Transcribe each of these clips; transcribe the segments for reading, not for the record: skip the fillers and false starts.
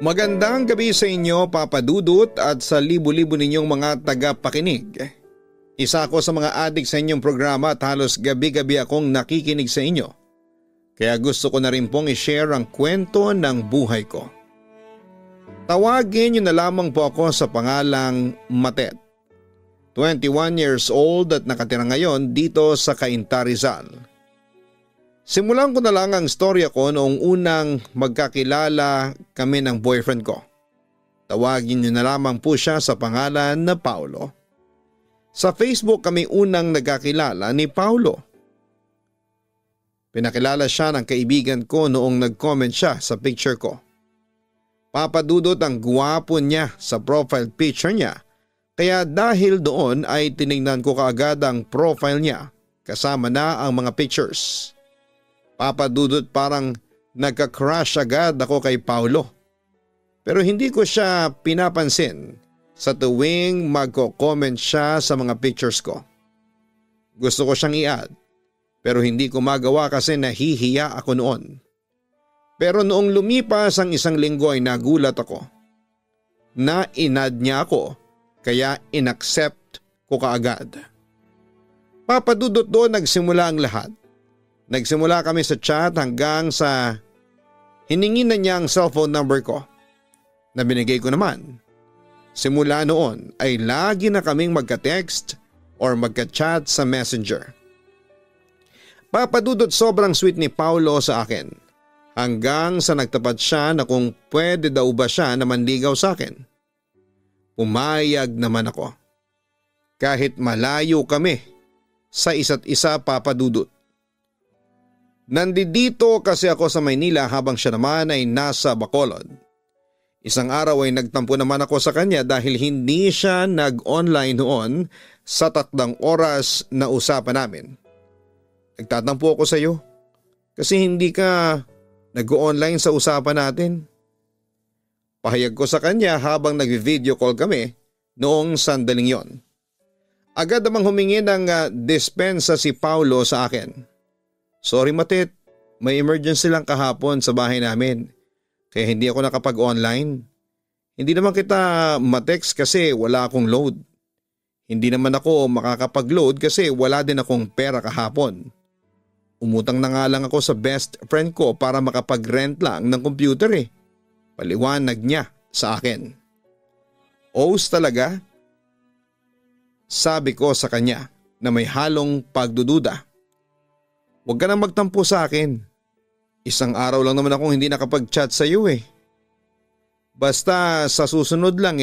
Magandang gabi sa inyo, Papa Dudut, at sa libu-libo ninyong mga tagapakinig. Isa ako sa mga adik sa inyong programa at halos gabi-gabi akong nakikinig sa inyo. Kaya gusto ko na rin pong i-share ang kwento ng buhay ko. Tawagin niyo na lamang po ako sa pangalang Matet. 21 years old at nakatira ngayon dito sa Cainta, Rizal. Simulan ko na lang ang storya ko noong unang magkakilala kami ng boyfriend ko. Tawagin niyo na lamang po siya sa pangalan na Paulo. Sa Facebook kami unang nagkakilala ni Paulo. Pinakilala siya ng kaibigan ko noong nag-comment siya sa picture ko. Papadudot ang guwapo niya sa profile picture niya, kaya dahil doon ay tinignan ko kaagad ang profile niya kasama na ang mga pictures. Papadudot parang nagka-crush agad ako kay Paulo. Pero hindi ko siya pinapansin sa tuwing magko-comment siya sa mga pictures ko. Gusto ko siyang i-add pero hindi ko magawa kasi nahihiya ako noon. Pero noong lumipas ang isang linggo ay nagulat ako na in-add niya ako kaya inaccept ko kaagad. Papadudot doon nagsimula ang lahat. Nagsimula kami sa chat hanggang sa hiningi na niya ang cellphone number ko na binigay ko naman. Simula noon ay lagi na kaming magka-text or magka-chat sa messenger. Papadudot sobrang sweet ni Paulo sa akin hanggang sa nagtapat siya na kung pwede daw ba siya na manligaw sa akin. Pumayag naman ako. Kahit malayo kami sa isa't isa, Papadudot. Nandito kasi ako sa Maynila habang siya naman ay nasa Bacolod. Isang araw ay nagtampo naman ako sa kanya dahil hindi siya nag-online noon sa 3 oras na usapan namin. Nagtatampo ako sa iyo kasi hindi ka nag-online sa usapan natin. Pahayag ko sa kanya habang nag-video call kami noong sandaling yon. Agad namang humingi ng dispensa si Paulo sa akin. Sorry Matet, may emergency lang kahapon sa bahay namin kaya hindi ako nakapag-online. Hindi naman kita matext kasi wala akong load. Hindi naman ako makakapag-load kasi wala din akong pera kahapon. Umutang na nga lang ako sa best friend ko para makapag-rent lang ng computer eh. Paliwanag niya sa akin. Os talaga? Sabi ko sa kanya na may halong pagdududa. Huwag ka nang magtampo sa akin. Isang araw lang naman akong hindi nakapag-chat sa iyo eh. Basta sa susunod lang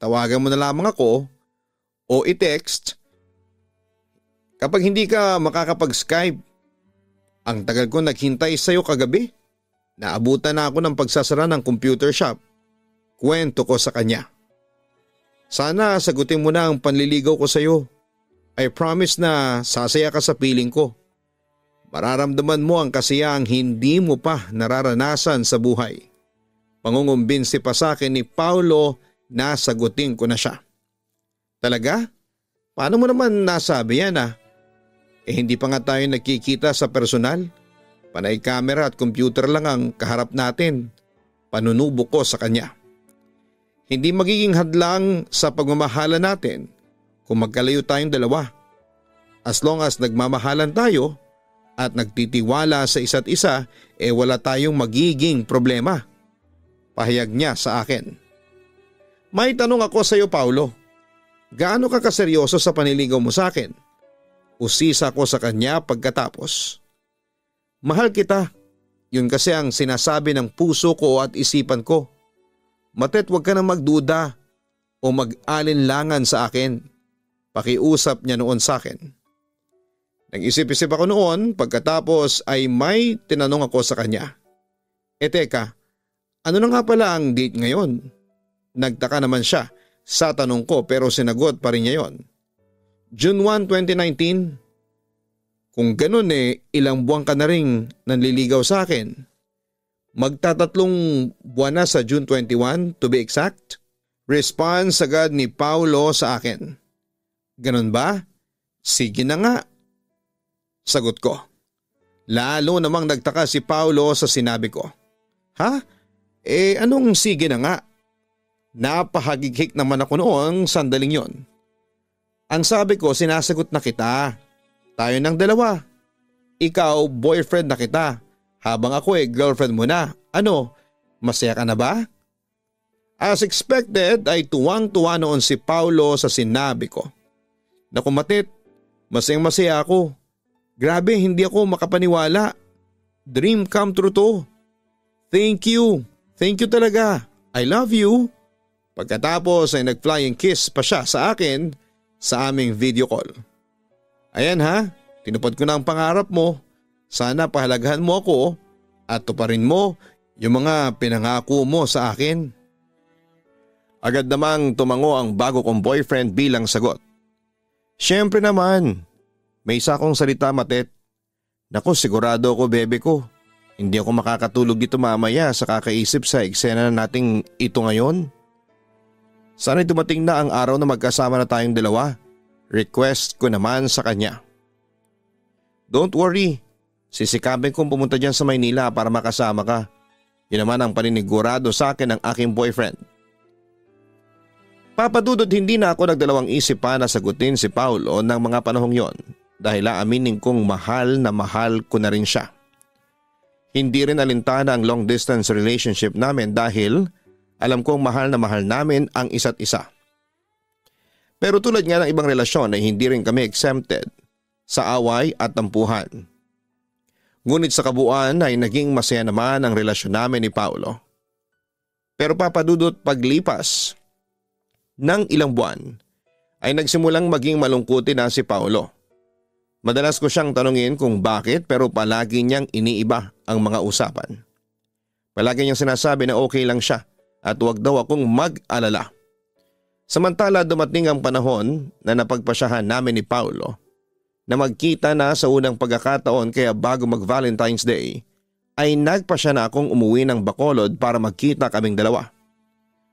tawagan mo na lamang ako o i-text kapag hindi ka makakapag-Skype. Ang tagal ko naghintay sa iyo kagabi. Naabutan na ako ng pagsasara ng computer shop. Kwento ko sa kanya. Sana sagutin mo na ang panliligaw ko sa iyo. I promise na sasaya ka sa piling ko. Mararamdaman mo ang kasiyahang hindi mo pa nararanasan sa buhay. Pangungumbinsi pa sa akin ni Paulo na sagutin ko na siya. Talaga? Paano mo naman nasabi yan hindi pa nga tayo nagkikita sa personal. Panay camera at computer lang ang kaharap natin. Panunubo ko sa kanya. Hindi magiging hadlang sa pagmamahalan natin kung magkalayo tayong dalawa. As long as nagmamahalan tayo at nagtitiwala sa isa't isa, wala tayong magiging problema. Pahayag niya sa akin. May tanong ako sa iyo, Paulo. Gaano ka kaseryoso sa panliligaw mo sa akin? Usisa ko sa kanya pagkatapos. Mahal kita. Yun kasi ang sinasabi ng puso ko at isipan ko. Matet, huwag ka nang magduda o mag-alinlangan sa akin. Pakiusap niya noon sa akin. Nag-isip-isip ako noon pagkatapos ay may tinanong ako sa kanya. Teka, ano na nga pala ang date ngayon? Nagtaka naman siya sa tanong ko pero sinagot pa rin niya yon. June 1, 2019. Kung ganun ilang buwan ka na ring nanliligaw sa akin. Magtatatlong buwan na sa June 21 to be exact. Response agad ni Paulo sa akin. Ganun ba? Sige na nga. Sagot ko. Lalo namang nagtaka si Paulo sa sinabi ko. Ha? Anong sige na nga? Napahagigik naman ako noong sandaling yon. Ang sabi ko, sinasagot na kita. Tayo ng dalawa. Ikaw boyfriend na kita habang ako girlfriend mo na. Ano, masaya ka na ba? As expected ay tuwang-tuwa noon si Paulo sa sinabi ko. Naku Matet, masayang-masaya ako. Grabe, hindi ako makapaniwala. Dream come true to. Thank you. Thank you talaga. I love you. Pagkatapos ay nag-flying kiss pa siya sa akin sa aming video call. Ayan ha, tinupad ko na ang pangarap mo. Sana pahalagahan mo ako at tuparin mo yung mga pinangako mo sa akin. Agad namang tumango ang bago kong boyfriend bilang sagot. Siyempre naman, may isa akong salita Matet. Naku, sigurado ako bebe ko. Hindi ako makakatulog dito mamaya sa kakaisip sa eksena nating ito ngayon. Sana'y dumating na ang araw na magkasama na tayong dalawa. Request ko naman sa kanya. Don't worry, sisikapin kong pumunta dyan sa Maynila para makasama ka. Yun naman ang paninigurado sa akin ng aking boyfriend. Papadudod hindi na ako nagdalawang isip pa na sagutin si Paulo ng mga panahong yon dahil aaminin kong mahal na mahal ko na rin siya. Hindi rin alintana ang long distance relationship namin dahil alam kong mahal na mahal namin ang isa't isa. Pero tulad nga ng ibang relasyon ay hindi rin kami exempted sa away at tampuhan. Ngunit sa kabuuan ay naging masaya naman ang relasyon namin ni Paulo. Pero papadudot paglipas ng ilang buwan ay nagsimulang maging malungkutin na si Paulo. Madalas ko siyang tanungin kung bakit pero palagi niyang iniiba ang mga usapan. Palagi niyang sinasabi na okay lang siya at huwag daw akong mag-alala. Samantala dumating ang panahon na napagpasyahan namin ni Paulo na magkita na sa unang pagkakataon kaya bago mag-Valentine's Day ay nagpasya na akong umuwi ng Bacolod para magkita kaming dalawa.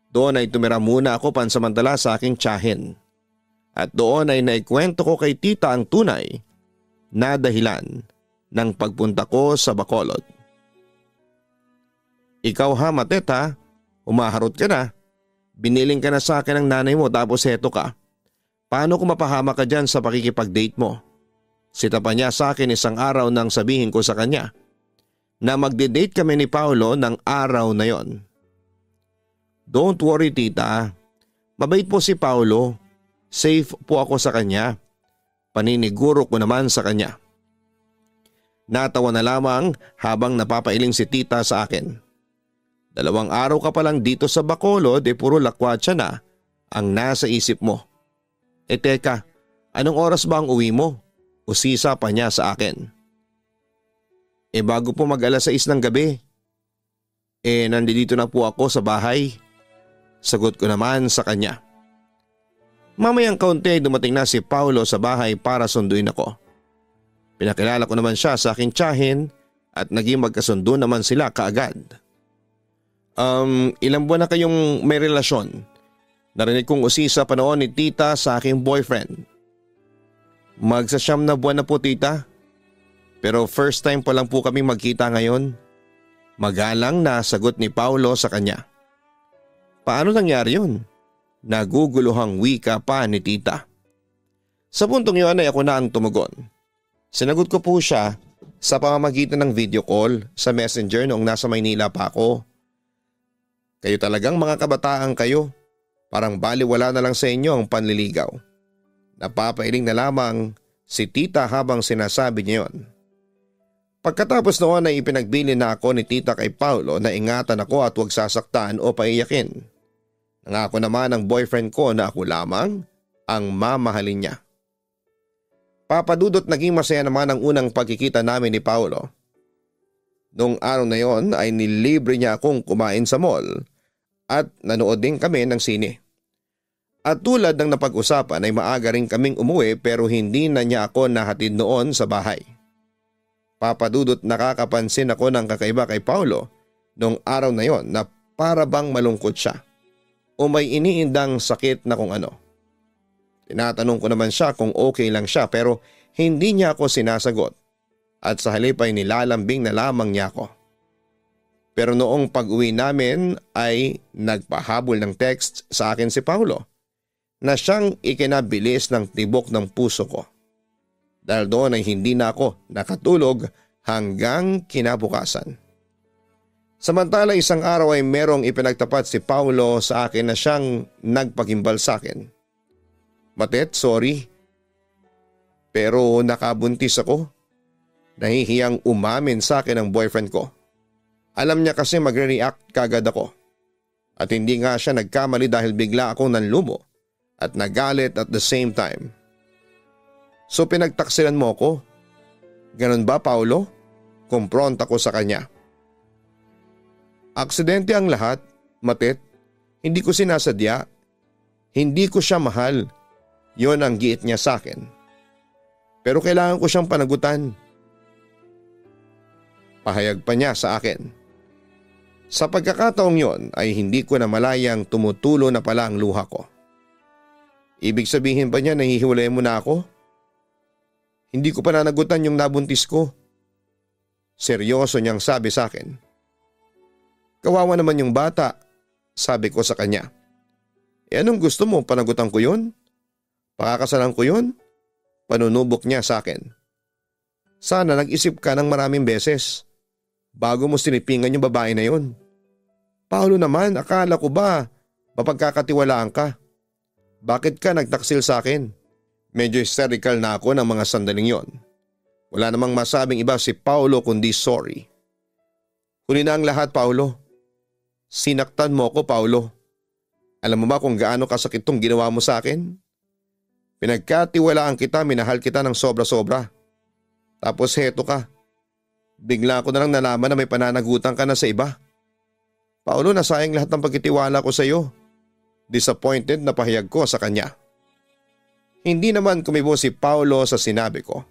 Doon ay tumira muna ako pansamantala sa aking tiyahin. At doon ay naikwento ko kay tita ang tunay na dahilan ng pagpunta ko sa Bacolod. Ikaw ha Matet ha, umaharot ka na. Biniling ka na sa akin ng nanay mo tapos heto ka. Paano kung mapahama ka dyan sa pakikipag-date mo? Sita pa niya sa akin isang araw nang sabihin ko sa kanya na magde-date kami ni Paulo ng araw na yon. Don't worry tita, mabait po si Paulo. Safe po ako sa kanya. Paniniguro ko naman sa kanya. Natawa na lamang habang napapailing si tita sa akin. 2 araw ka pa lang dito sa Bacolod puro lakwatsa na ang nasa isip mo. Teka, anong oras ba ang uwi mo? Usisa pa niya sa akin. Bago po mag-alas 6 ng gabi. Nandito na po ako sa bahay. Sagot ko naman sa kanya. Mamayang kaunti dumating na si Paulo sa bahay para sunduin ako. Pinakilala ko naman siya sa aking tiyahin at naging magkasundo naman sila kaagad. Ilang buwan na kayong may relasyon? Narinig kong usisa pa noon ni tita sa aking boyfriend. Magsasyam na buwan na po tita. Pero first time pa lang po kami magkita ngayon. Magalang na sagot ni Paulo sa kanya. Paano nangyari yun? Naguguluhang wika pa ni tita. Sa puntong yun ay ako na ang tumugon. Sinagot ko po siya sa pamamagitan ng video call sa Messenger noong nasa Maynila pa ako. Kayo talagang mga kabataan kayo. Parang baliwala na lang sa inyo ang panliligaw. Napapailing na lamang si tita habang sinasabi niya yon. Pagkatapos noon ay ipinagbili na ako ni tita kay Paulo na ingatan ako at huwag sasaktan o paiyakin. Nangako naman ang boyfriend ko na ako lamang ang mamahalin niya. Papadudot naging masaya naman ang unang pagkikita namin ni Paulo. Noong araw na yon ay nilibre niya akong kumain sa mall at nanood din kami ng sine. At tulad ng napag-usapan ay maaga rin kaming umuwi pero hindi na niya ako nahatid noon sa bahay. Papadudot nakakapansin ako ng kakaiba kay Paulo noong araw na yon na para bang malungkot siya o may iniindang sakit na kung ano. Tinatanong ko naman siya kung okay lang siya pero hindi niya ako sinasagot at sa halip ay nilalambing na lamang niya ako. Pero noong pag-uwi namin ay nagpahabol ng text sa akin si Paulo na siyang ikinabilis ng tibok ng puso ko. Dahil doon ay hindi na ako nakatulog hanggang kinabukasan. Samantala isang araw ay merong ipinagtapat si Paulo sa akin na siyang nagpagimbal sa akin. Matet, sorry. Pero nakabuntis ako. Nahihiyang umamin sa akin ang boyfriend ko. Alam niya kasi magre-react kagad ako. At hindi nga siya nagkamali dahil bigla akong nanlumo at nagalit at the same time. So pinagtaksilan mo ko? Ganon ba, Paulo? Kumpront ako sa kanya. Aksidente ang lahat, Matet. Hindi ko sinasadya. Hindi ko siya mahal. Yon ang giit niya sa akin. Pero kailangan ko siyang panagutan. Pahayag pa niya sa akin. Sa pagkakataong yon ay hindi ko na malayang tumutulo na pala ang luha ko. Ibig sabihin ba niya nahihiwalay mo na ako? Hindi ko pa nanagutan yung nabuntis ko. Seryoso niyang sabi sa akin. Kawawa naman yung bata, sabi ko sa kanya. E anong gusto mo, panagutan ko yun? Pakakasalan ko yun? Panunubok niya sa akin. Sana nag-isip ka ng maraming beses bago mo sinipingan yung babae na yun. Paulo naman, akala ko ba mapagkakatiwalaan ka? Bakit ka nagtaksil sa akin? Medyo hysterical na ako ng mga sandaling yon. Wala namang masabing iba si Paulo kundi sorry. Huli na ang lahat, Paulo. Sinaktan mo ako, Paulo. Alam mo ba kung gaano kasakit tong ginawa mo sa akin? Pinagkatiwalaan kita, minahal kita ng sobra-sobra. Tapos heto ka. Bigla ko na lang nalaman na may pananagutan ka na sa iba. Paulo, nasayang lahat ng pagkitiwala ko sa iyo. Disappointed na pahayag ko sa kanya. Hindi naman kumibo si Paulo sa sinabi ko.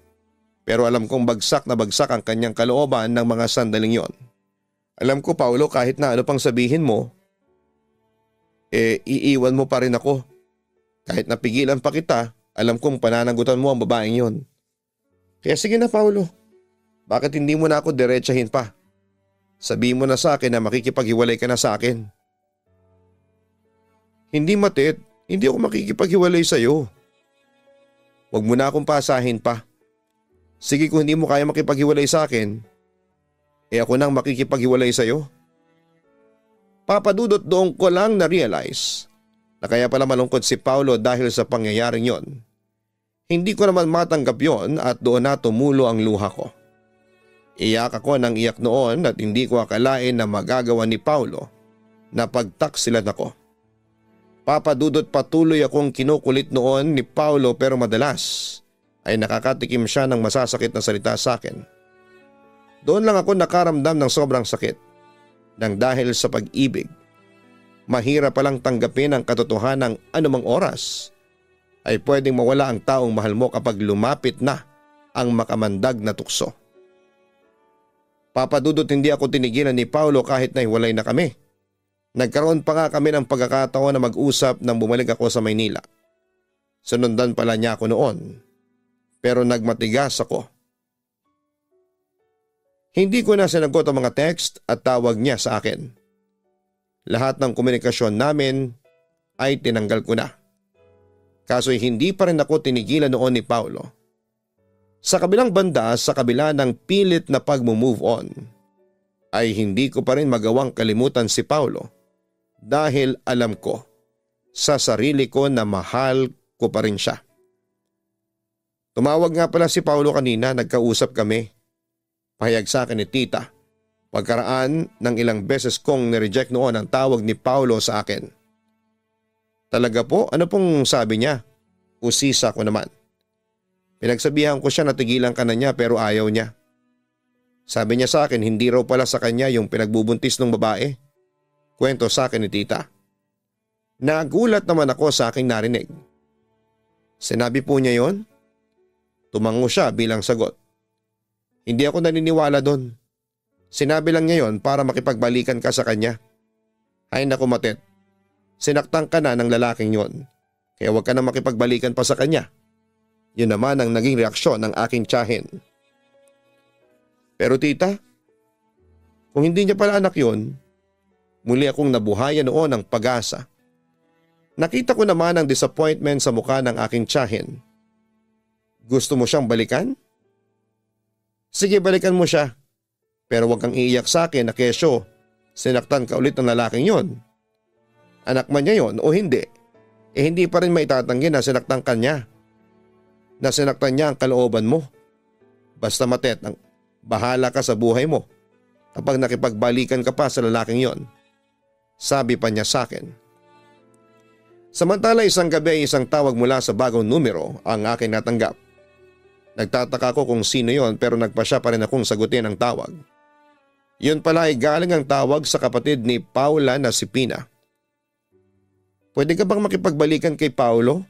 Pero alam kong bagsak na bagsak ang kanyang kalooban ng mga sandaling yon. Alam ko, Paulo, kahit na ano pang sabihin mo, iiwan mo pa rin ako. Kahit napigilan pa kita, alam kong pananagutan mo ang babaeng yon. Kaya sige na, Paulo. Bakit hindi mo na ako diretsahin pa? Sabihin mo na sa akin na makikipaghiwalay ka na sa akin. Hindi, Matet. Hindi ako makikipaghiwalay sa iyo. Huwag mo na akong pasahin pa. Sige, kung hindi mo kaya makipaghiwalay sa akin, ako nang makikipaghiwalay sa iyo. Papadudot doon ko lang na-realize na kaya pala malungkot si Paulo dahil sa pangyayaring yon. Hindi ko naman matanggap yon at doon na tumulo ang luha ko. Iyak ako ng iyak noon at hindi ko akalain na magagawa ni Paulo na pagtaksilan ako. Papadudot patuloy akong kinukulit noon ni Paulo pero madalas ay nakakatikim siya ng masasakit na salita sa akin. Doon lang ako nakaramdam ng sobrang sakit nang dahil sa pag-ibig. Mahirap palang tanggapin ang katotohanan ng anumang oras ay pwedeng mawala ang taong mahal mo kapag lumapit na ang makamandag na tukso. Papadudot hindi ako tinigilan ni Paulo kahit na hiwalay na kami. Nagkaroon pa nga kami ng pagkakataon na mag-usap nang bumalik ako sa Maynila. Sunundan pala niya ako noon. Pero nagmatigas ako. Hindi ko na sinagot ang mga text at tawag niya sa akin. Lahat ng komunikasyon namin ay tinanggal ko na. Kaso'y hindi pa rin ako tinigilan noon ni Paulo. Sa kabilang banda, sa kabila ng pilit na pag-move on, ay hindi ko pa rin magawang kalimutan si Paulo dahil alam ko sa sarili ko na mahal ko pa rin siya. Tumawag nga pala si Paulo kanina, nagkausap kami. Pahayag sa akin ni tita, pagkaraan ng ilang beses kong nireject noon ang tawag ni Paulo sa akin. Talaga po? Ano pong sabi niya? Usisa ko naman. Pinagsabihan ko siya na tigilan ka na niya pero ayaw niya. Sabi niya sa akin hindi raw pala sa kanya yung pinagbubuntis ng babae. Kwento sa akin ni tita. Nagulat naman ako sa aking narinig. Sinabi po niya yon? Tumango siya bilang sagot. Hindi ako naniniwala doon. Sinabi lang niya yon para makipagbalikan ka sa kanya. Ay naku, Matet. Sinaktan ka na ng lalaking yon. Kaya huwag ka na makipagbalikan pa sa kanya. Yun naman ang naging reaksyon ng aking tiyahin. Pero tita, Kung hindi niya pala anak yun, muli akong nabuhayan noon ng pag-asa. Nakita ko naman ang disappointment sa mukha ng aking tiyahin. Gusto mo siyang balikan? Sige, balikan mo siya. Pero huwag kang iiyak sa akin na kesyo sinaktan ka ulit ng lalaking yon. Anak man niya yon o hindi, hindi pa rin maitatanggi na sinaktan ka niya. Na sinaktan niya ang kalooban mo. Basta Matet, bahala ka sa buhay mo kapag nakipagbalikan ka pa sa lalaking yon. Sabi pa niya sa akin. Samantala isang gabi ay isang tawag mula sa bagong numero ang aking natanggap. Nagtataka ko kung sino yon pero nagpasya pa rin akong sagutin ang tawag. Yun pala ay galing ang tawag sa kapatid ni Paula na si Pina. Pwede ka bang makipagbalikan kay Paulo?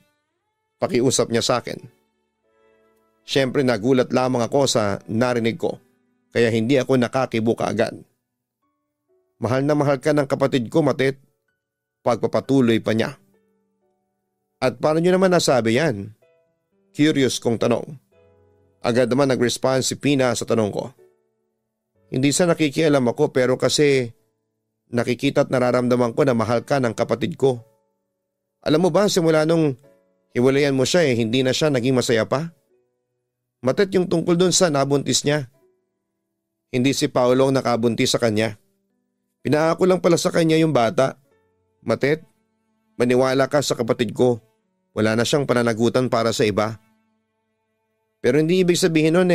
Pakiusap niya sa akin. Siyempre nagulat lamang ako sa narinig ko kaya hindi ako nakakibuka agad. Mahal na mahal ka ng kapatid ko, Matet. Pagpapatuloy pa niya. At paano niyo naman nasabi yan? Curious kong tanong. Agad naman nag-respond si Pina sa tanong ko. Hindi sa nakikialam ako pero kasi nakikita at nararamdaman ko na mahal ka ng kapatid ko. Alam mo ba simula nung hiwalayan mo siya hindi na siya naging masaya pa? Matet yung tungkol dun sa nabuntis niya. Hindi si Paolo ang nakabuntis sa kanya. Pinaako lang pala sa kanya yung bata. Matet, maniwala ka sa kapatid ko. Wala na siyang pananagutan para sa iba. Pero hindi ibig sabihin nun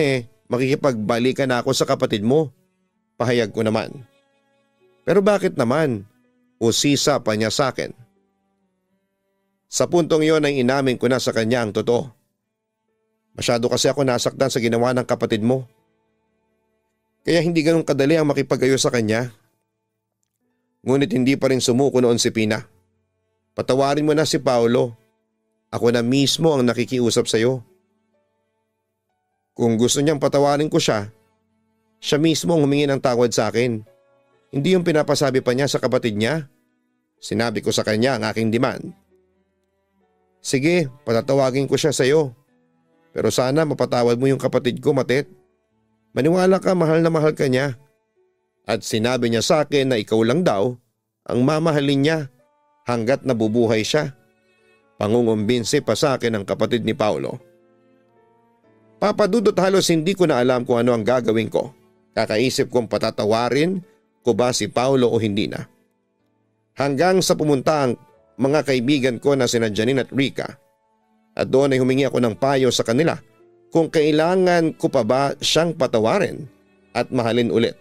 makikipagbalikan na ako sa kapatid mo. Pahayag ko naman. Pero bakit naman? Usisa pa niya sa akin. Sa puntong iyon ay inamin ko na sa kanya ang totoo. Masyado kasi ako nasaktan sa ginawa ng kapatid mo. Kaya hindi ganun kadali ang makipag-ayos sa kanya. Ngunit hindi pa rin sumuko noon si Pina. Patawarin mo na si Paolo. Ako na mismo ang nakikiusap sa iyo. Kung gusto niyang patawarin ko siya, siya mismo ang humingi ng tawad sa akin. Hindi yung pinapasabi pa niya sa kapatid niya. Sinabi ko sa kanya ang aking demand. Sige, patatawagin ko siya sa iyo. Pero sana mapatawad mo yung kapatid ko, Matet. Maniwala ka, mahal na mahal ka niya. At sinabi niya sa akin na ikaw lang daw ang mamahalin niya hanggat nabubuhay siya. Pangungumbinsi pa sa akin ang kapatid ni Paulo. Papadudot halos hindi ko na alam kung ano ang gagawin ko. Kakaisip kong patatawarin ko ba si Paulo o hindi na. Hanggang sa pumunta ang mga kaibigan ko na sina Janine at Rica. At doon ay humingi ako ng payo sa kanila kung kailangan ko pa ba siyang patawarin at mahalin ulit.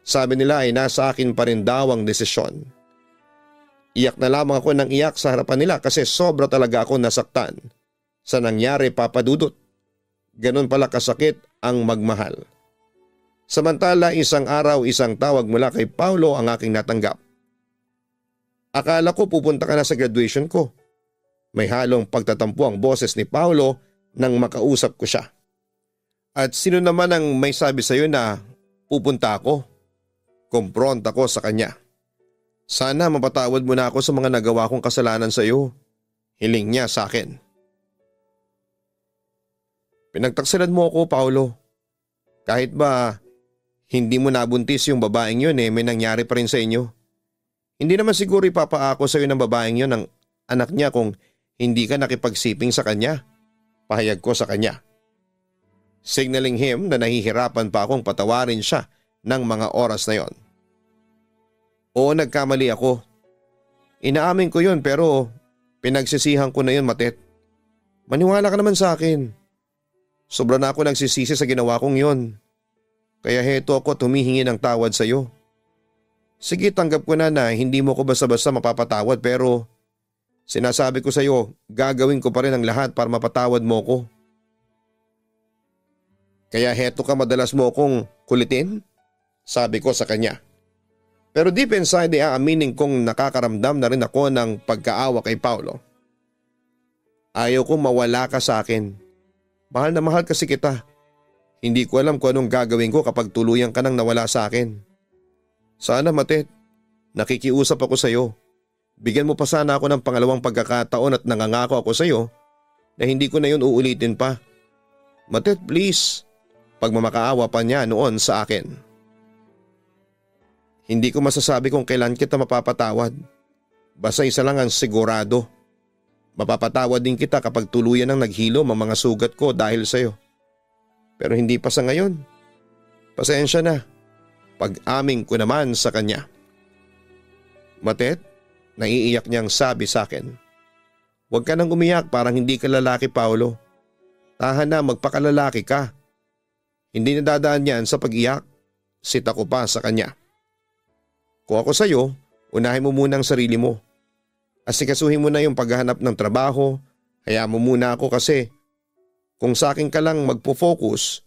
Sabi nila ay nasa akin pa rin daw ang desisyon. Iyak na lamang ako ng iyak sa harapan nila kasi sobra talaga ako nasaktan sa nangyari, Papadudot. Ganon pala kasakit ang magmahal. Samantala isang araw isang tawag mula kay Paulo ang aking natanggap. Akala ko pupunta ka na sa graduation ko. May halong pagtatampo ang boses ni Paulo nang makausap ko siya. At sino naman ang may sabi sa iyo na pupunta ako? Kumpront ako sa kanya. Sana mapatawad mo na ako sa mga nagawa kong kasalanan sa iyo. Hiling niya sa akin. Pinagtaksalan mo ako, Paulo. Kahit ba hindi mo nabuntis yung babaeng yun may nangyari pa rin sa inyo. Hindi naman siguro ipapaako sa iyo ng babaeng yun ng anak niya kung hindi ka nakipagsiping sa kanya. Pahayag ko sa kanya. Signaling him na nahihirapan pa akong patawarin siya ng mga oras na yon. Oo, nagkamali ako. Inaamin ko yun pero pinagsisihan ko na yun, Matet. Maniwala ka naman sa akin. Sobra na ako nagsisisi sa ginawa kong yun. Kaya heto ako tumihingi ng tawad sa iyo. Sige, tanggap ko na hindi mo ko basta-basta mapapatawad pero sinasabi ko sa iyo, gagawin ko pa rin ang lahat para mapatawad mo ko. Kaya heto ka madalas mo akong kulitin? Sabi ko sa kanya. Pero deep inside ay aaminin kong nakakaramdam na rin ako ng pagkaawa kay Paulo. Ayaw kong mawala ka sa akin. Mahal na mahal kasi kita. Hindi ko alam kung anong gagawin ko kapag tuluyan ka nang nawala sa akin. Sana, Matet, nakikiusap ako sa iyo. Bigyan mo pa sana ako ng pangalawang pagkakataon at nangangako ako sa iyo na hindi ko na yun uulitin pa. Matet, please. Pagmamakaawa pa niya noon sa akin. Hindi ko masasabi kung kailan kita mapapatawad. Basta isa lang ang sigurado. Mapapatawad din kita kapag tuluyan ang naghilom ang mga sugat ko dahil sa'yo. Pero hindi pa sa ngayon. Pasensya na. Pag-aming ko naman sa kanya. Matet, naiiyak niyang sabi sa akin. Huwag ka nang umiyak, parang hindi ka lalaki, Paolo. Tahan na, magpakalalaki ka. Hindi nadadaan yan sa pag-iyak. Sita ko pa sa kanya. Kung ako sa'yo, unahin mo muna ang sarili mo. Asikasuhin mo na yung paghahanap ng trabaho, hayaan mo muna ako kasi kung sa akin ka lang magpo-focus,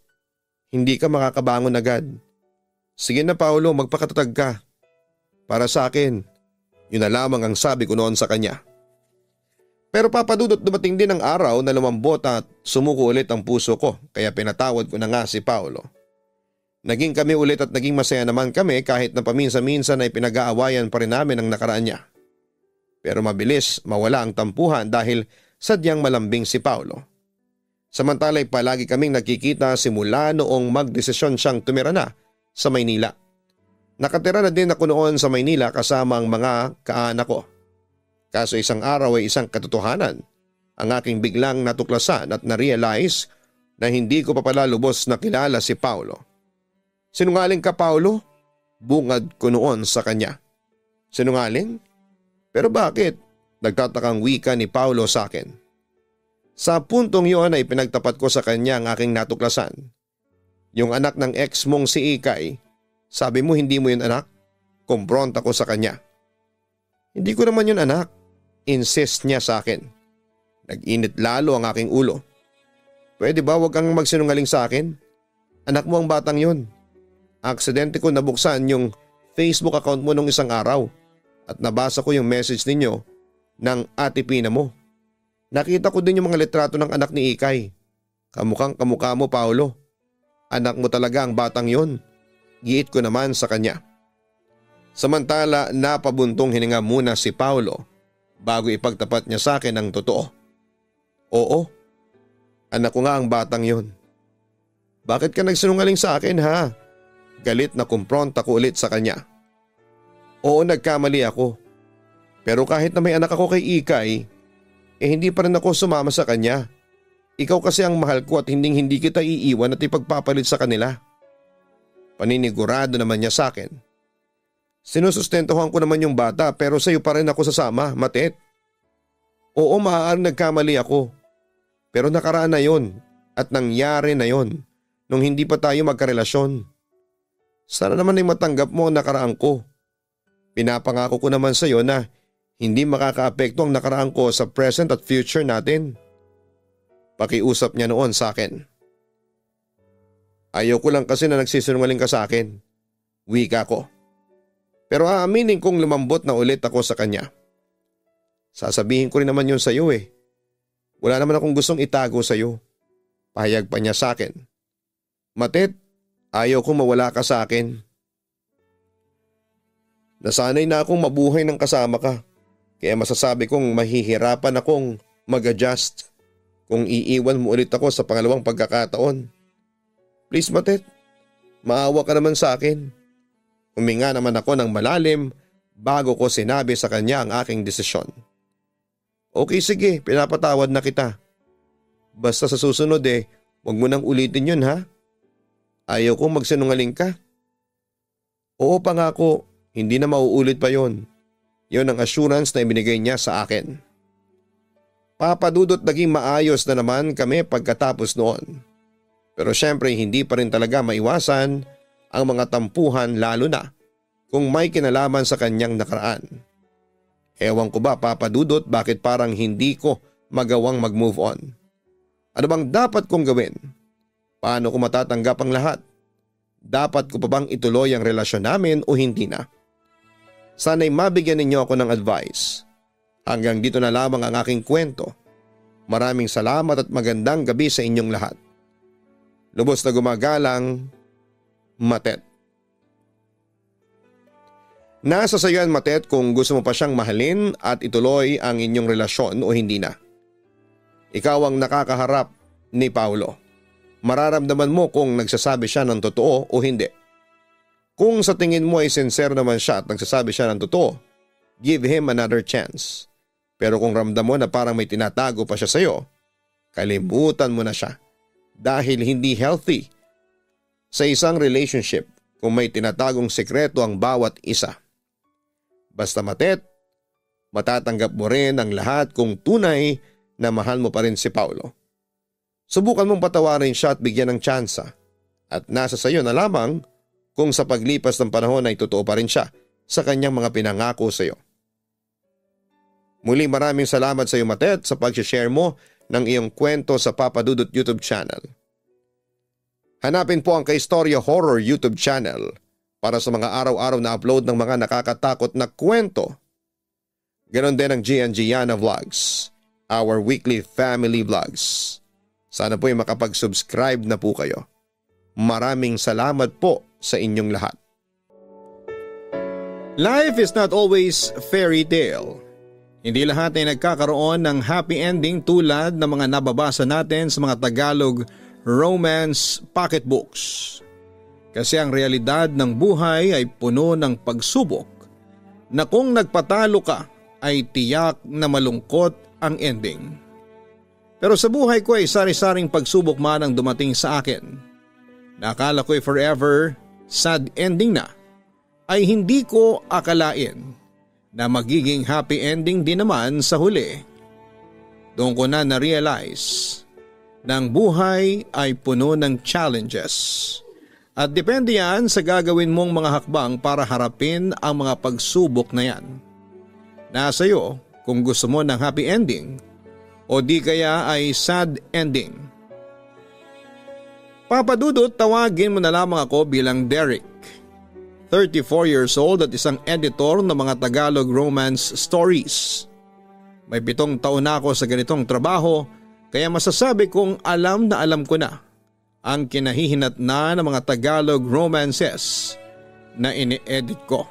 hindi ka makakabangon agad. Sige na Paolo, magpakatatag ka. Para sa akin, yun na lamang ang sabi ko noon sa kanya. Pero papadudot dumating din ang araw na lumambot at sumuko ulit ang puso ko kaya pinatawad ko na nga si Paolo. Naging kami ulit at naging masaya naman kami kahit na paminsan-minsan ay pinag-aawayan pa rin namin ang nakaraan niya. Pero mabilis mawala ang tampuhan dahil sadyang malambing si Paolo. Samantala'y palagi kaming nagkikita simula noong magdesisyon siyang tumira na sa Maynila. Nakatira na din ako noon sa Maynila kasama ang mga kaanak ko. Kaso isang araw ay isang katotohanan ang aking biglang natuklasan at na-realize na hindi ko pa pala lubos na kilala si Paolo. Sinungaling ka Paolo? Bungad ko noon sa kanya. Sinungaling? Pero bakit? Nagtatakang wika ni Paolo sa akin. Sa puntong yun ay pinagtapat ko sa kanya ang aking natuklasan. Yung anak ng ex mong si Ikay, sabi mo hindi mo yun anak? Kumpronta ko sa kanya. Hindi ko naman yun anak, insist niya sa akin. Nag-init lalo ang aking ulo. Pwede ba wag kang magsinungaling sa akin? Anak mo ang batang yun. Aksidente ko nabuksan yung Facebook account mo nung isang araw. At nabasa ko yung message ninyo ng ate Pina mo. Nakita ko din yung mga litrato ng anak ni Ikay. Kamukhang kamukha mo Paolo. Anak mo talaga ang batang yon. Giit ko naman sa kanya. Samantala napabuntong hininga muna si Paolo bago ipagtapat niya sa akin ang totoo. Oo, anak ko nga ang batang yon. Bakit ka nagsinungaling sa akin ha? Galit na kumpronta ko ulit sa kanya. Oo, nagkamali ako. Pero kahit na may anak ako kay Ikay, hindi pa rin ako sumama sa kanya. Ikaw kasi ang mahal ko at hindi kita iiwan at ipagpapalit sa kanila. Paninigurado naman niya sa akin. Sinusustentuhan ko naman yung bata pero sa'yo pa rin ako sasama, Matet. Oo, maaaring nagkamali ako. Pero nakaraan na yon at nangyari na yon nung hindi pa tayo magkarelasyon. Sana naman ay matanggap mo ang nakaraan ko. Pinapangako ko naman sa iyo na hindi makakaapekto ang nakaraan ko sa present at future natin. Pakiusap niya noon sa akin. Ayaw ko lang kasi na nagsisinungaling ka sa akin. Wika ko. Pero aaminin kong lumambot na ulit ako sa kanya. Sasabihin ko rin naman yun sa iyo eh. Wala naman akong gustong itago sa iyo. Pahayag pa niya sa akin. Matet, ayaw kong mawala ka sa akin. Nasanay na akong mabuhay ng kasama ka, kaya masasabi kong mahihirapan akong mag-adjust kung iiwan mo ulit ako sa pangalawang pagkakataon. Please Matet, maawa ka naman sa akin. Huminga naman ako ng malalim bago ko sinabi sa kanya ang aking desisyon. Okay sige, pinapatawad na kita. Basta sa susunod huwag mo nang ulitin yun ha. Ayaw kong magsinungaling ka. Oo pangako. Hindi na mauulit pa yon. Yon ang assurance na ibinigay niya sa akin. Papadudot naging maayos na naman kami pagkatapos noon. Pero syempre hindi pa rin talaga maiwasan ang mga tampuhan lalo na kung may kinalaman sa kanyang nakaraan. Ewan ko ba papadudot bakit parang hindi ko magawang mag-move on. Ano bang dapat kong gawin? Paano ko matatanggap ang lahat? Dapat ko pa bang ituloy ang relasyon namin o hindi na? Sana'y mabigyan ninyo ako ng advice. Hanggang dito na lamang ang aking kwento. Maraming salamat at magandang gabi sa inyong lahat. Lubos na gumagalang, Matet. Nasa sayo yan Matet kung gusto mo pa siyang mahalin at ituloy ang inyong relasyon o hindi na. Ikaw ang nakakaharap ni Paolo. Mararamdaman mo kung nagsasabi siya ng totoo o hindi. Kung sa tingin mo ay sincere naman siya at nagsasabi siya ng totoo, give him another chance. Pero kung ramdam mo na parang may tinatago pa siya sa'yo, kalimutan mo na siya dahil hindi healthy sa isang relationship kung may tinatagong sekreto ang bawat isa. Basta matatanggap mo rin ang lahat kung tunay na mahal mo pa rin si Paulo. Subukan mong patawarin siya at bigyan ng tsansa at nasa sayo na lamang kung sa paglipas ng panahon ay totoo pa rin siya sa kanyang mga pinangako sa iyo. Muli maraming salamat sa iyo Matet sa pag-share mo ng iyong kwento sa Papa Dudut YouTube channel. Hanapin po ang Kaistorya Horror YouTube channel para sa mga araw-araw na upload ng mga nakakatakot na kwento. Ganon din ang Gian Gianna Vlogs, our weekly family vlogs. Sana po ay makapag-subscribe na po kayo. Maraming salamat po sa inyong lahat. Life is not always fairy tale. Hindi lahat ay nagkakaroon ng happy ending tulad ng mga nababasa natin sa mga Tagalog romance pocketbooks. Kasi ang realidad ng buhay ay puno ng pagsubok na kung nagpatalo ka ay tiyak na malungkot ang ending. Pero sa buhay ko ay sari-saring pagsubok man ang dumating sa akin. Nakala ko ay forever sad ending na, ay hindi ko akalain na magiging happy ending din naman sa huli. Doon ko na na-realize na ang buhay ay puno ng challenges. At depende yan sa gagawin mong mga hakbang para harapin ang mga pagsubok na yan. Nasa iyo kung gusto mo ng happy ending o di kaya ay sad ending. Papa Dudut, tawagin mo na lamang ako bilang Derek. 34 years old at isang editor ng mga Tagalog romance stories. May 7 taon na ako sa ganitong trabaho kaya masasabi kong alam na alam ko na ang kinahihinatnan ng mga Tagalog romances na ini-edit ko.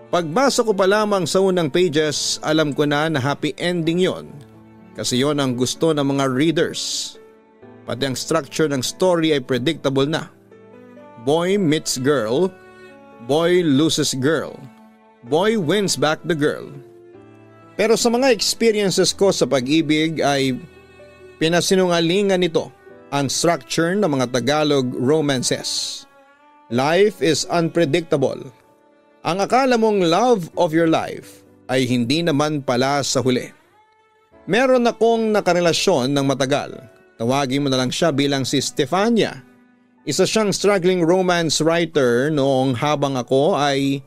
Pagbasa ko pa lamang sa unang pages, alam ko na happy ending yon kasi yon ang gusto ng mga readers. Pati ang structure ng story ay predictable na. Boy meets girl, boy loses girl, boy wins back the girl. Pero sa mga experiences ko sa pag-ibig ay pinasinungalingan nito ang structure ng mga Tagalog romances. Life is unpredictable. Ang akala mong love of your life ay hindi naman pala sa huli. Meron akong nakarelasyon ng matagal. Tawagin mo na lang siya bilang si Stefania. Isa siyang struggling romance writer noong habang ako ay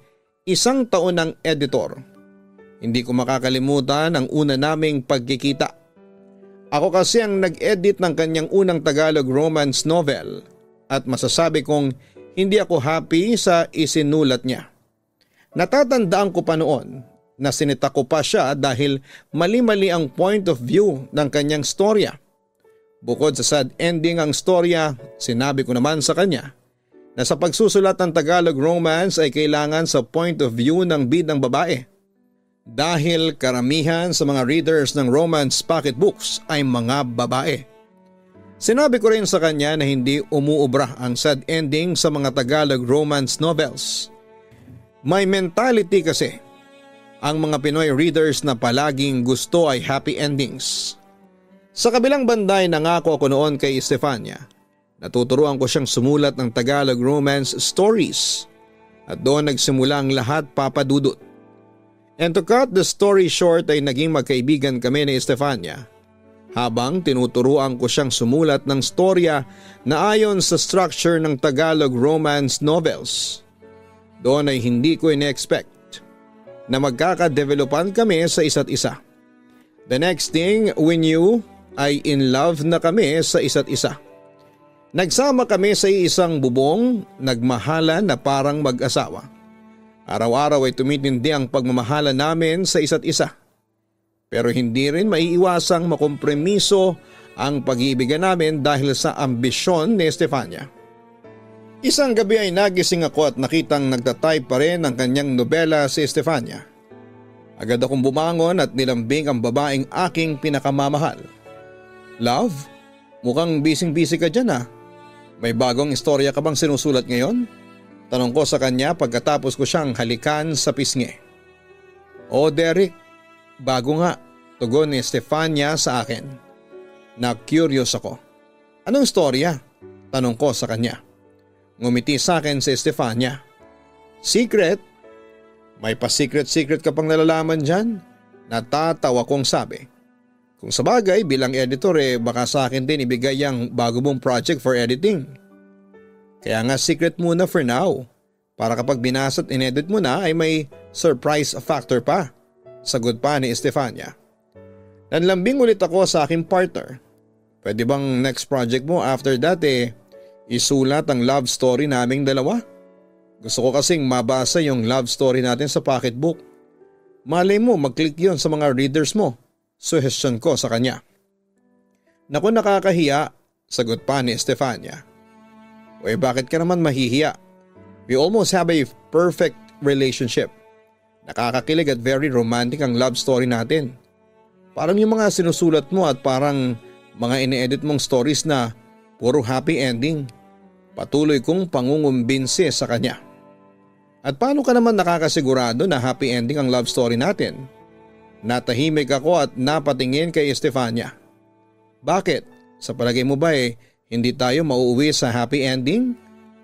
1 taon ng editor. Hindi ko makakalimutan ang una naming pagkikita. Ako kasi ang nag-edit ng kanyang unang Tagalog romance novel at masasabi kong hindi ako happy sa isinulat niya. Natatandaan ko pa noon na sinita ko pa siya dahil mali-mali ang point of view ng kanyang storya. Bukod sa sad ending ang storya, sinabi ko naman sa kanya na sa pagsusulat ng Tagalog romance ay kailangan sa point of view ng bidang babae. Dahil karamihan sa mga readers ng romance pocketbooks ay mga babae. Sinabi ko rin sa kanya na hindi umuubra ang sad ending sa mga Tagalog romance novels. May mentality kasi ang mga Pinoy readers na palaging gusto ay happy endings. Sa kabilang banda ay nangako ako noon kay Stefania. Natuturuan ko siyang sumulat ng Tagalog romance stories at doon nagsimula ang lahat, Papa Dudut. And to cut the story short ay naging magkaibigan kami ni Stefania habang tinuturuan ko siyang sumulat ng storya na ayon sa structure ng Tagalog romance novels. Doon ay hindi ko ine-expect na magkakadevelopan kami sa isa't isa. The next thing we knew ay in love na kami sa isa't isa. Nagsama kami sa isang bubong, nagmahalan na parang mag-asawa. Araw-araw ay tumitindi ang pagmamahala namin sa isa't isa. Pero hindi rin maiiwasang makompromiso ang pag-iibigan namin dahil sa ambisyon ni Stefania. Isang gabi ay nagising ako at nakitang nagtatype pa rin ang kanyang nobela si Stefania. Agad akong bumangon at nilambing ang babaeng aking pinakamamahal. Love, mukhang busy-busy ka dyan ah. May bagong istorya ka bang sinusulat ngayon? Tanong ko sa kanya pagkatapos ko siyang halikan sa pisngi. "Oh Derek, bago nga," tugon ni Estefania sa akin. Na-curious ako. "Anong storya?" tanong ko sa kanya. Ngumiti sa akin si Estefania. "Secret? May pa-secret-secret ka pang nalalaman dyan?" Natatawa kong sabi. Kung sabagay bilang editor baka sa akin din ibigay ang bago mong project for editing. Kaya nga secret muna for now. Para kapag binasa at inedit mo na ay may surprise factor pa. Sagot pa ni Estefania. Nanlambing ulit ako sa aking partner. Pwede bang next project mo after that isulat ang love story naming dalawa? Gusto ko kasing mabasa yung love story natin sa pocketbook. Malay mo mag-click yon sa mga readers mo. Suggestion ko sa kanya. Naku, nakakahiya, sagot pa ni Estefania. Bakit ka naman mahihiya? We almost have a perfect relationship. Nakakakilig at very romantic ang love story natin. Parang yung mga sinusulat mo at parang mga ine-edit mong stories na puro happy ending. Patuloy kong pangungumbinsi sa kanya. At paano ka naman nakakasigurado na happy ending ang love story natin? Natahimik ako at napatingin kay Estefania. Bakit? Sa palagay mo ba hindi tayo mauuwi sa happy ending?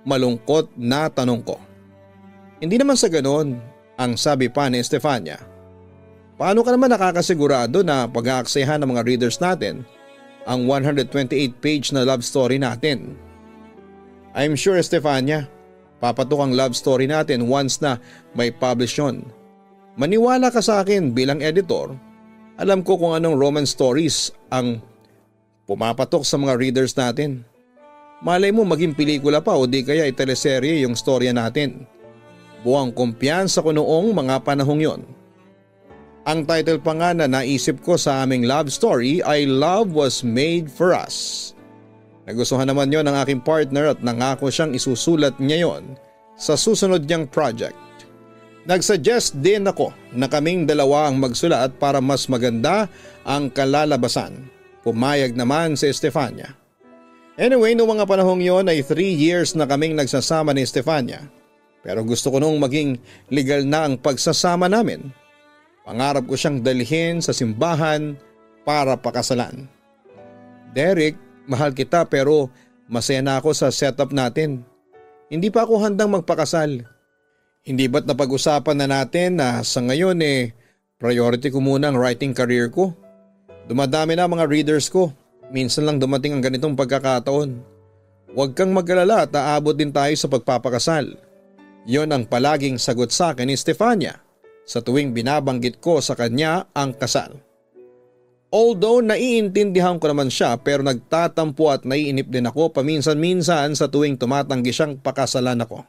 Malungkot na tanong ko. Hindi naman sa ganon, ang sabi pa ni Estefania. Paano ka naman nakakasigurado na pag-aaksayahan ng mga readers natin ang 128-page na love story natin? I'm sure, Estefania, papatok ang love story natin once na may publish yun. Maniwala ka sa akin bilang editor, alam ko kung anong romance stories ang pumapatok sa mga readers natin. Malay mo maging pelikula pa o di kaya teleserye yung storya natin. Buwang kumpiyansa ko noong mga panahong yon. Ang title pa nga na naisip ko sa aming love story ay Love Was Made For Us. Nagustuhan naman yon ng aking partner at nangako siyang isusulat niya yon sa susunod niyang project. Nagsuggest din ako na kaming dalawa ang magsulat para mas maganda ang kalalabasan. Pumayag naman si Estefania. Anyway, noong mga panahong yon ay 3 years na kaming nagsasama ni Estefania. Pero gusto ko nung maging legal na ang pagsasama namin. Pangarap ko siyang dalhin sa simbahan para pakasalan. Derek, mahal kita pero masaya na ako sa setup natin. Hindi pa ako handang magpakasal. Hindi ba't napag-usapan na natin na sa ngayon priority ko muna ang writing career ko. Dumadami na mga readers ko. Minsan lang dumating ang ganitong pagkakataon. Huwag kang mag-alala at aabot din tayo sa pagpapakasal. Yon ang palaging sagot sa akin ni Estefania sa tuwing binabanggit ko sa kanya ang kasal. Although naiintindihan ko naman siya pero nagtatampo at naiinip din ako paminsan-minsan sa tuwing tumatanggi siyang pakasalan ako.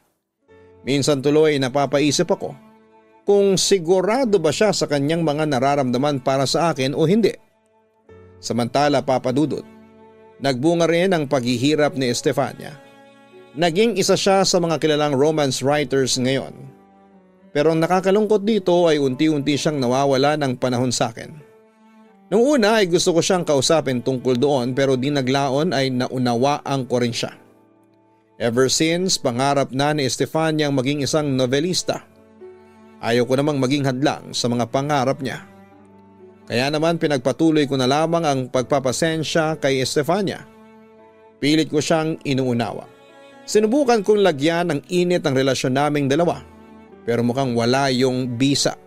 Minsan tuloy napapaisip ako kung sigurado ba siya sa kanyang mga nararamdaman para sa akin o hindi. Samantala, Papa Dudut, nagbunga rin ang paghihirap ni Estefania. Naging isa siya sa mga kilalang romance writers ngayon. Pero ang nakakalungkot dito ay unti-unti siyang nawawala ng panahon sa akin. Noong una ay gusto ko siyang kausapin tungkol doon pero di naglaon ay naunawaan ko rin siya. Ever since, pangarap na ni Estefania ang maging isang novelista. Ayaw ko namang maging hadlang sa mga pangarap niya. Kaya naman pinagpatuloy ko na lamang ang pagpapasensya kay Estefania. Pilit ko siyang inuunawa. Sinubukan kong lagyan ng init ang relasyon naming dalawa pero mukhang wala yung bisa.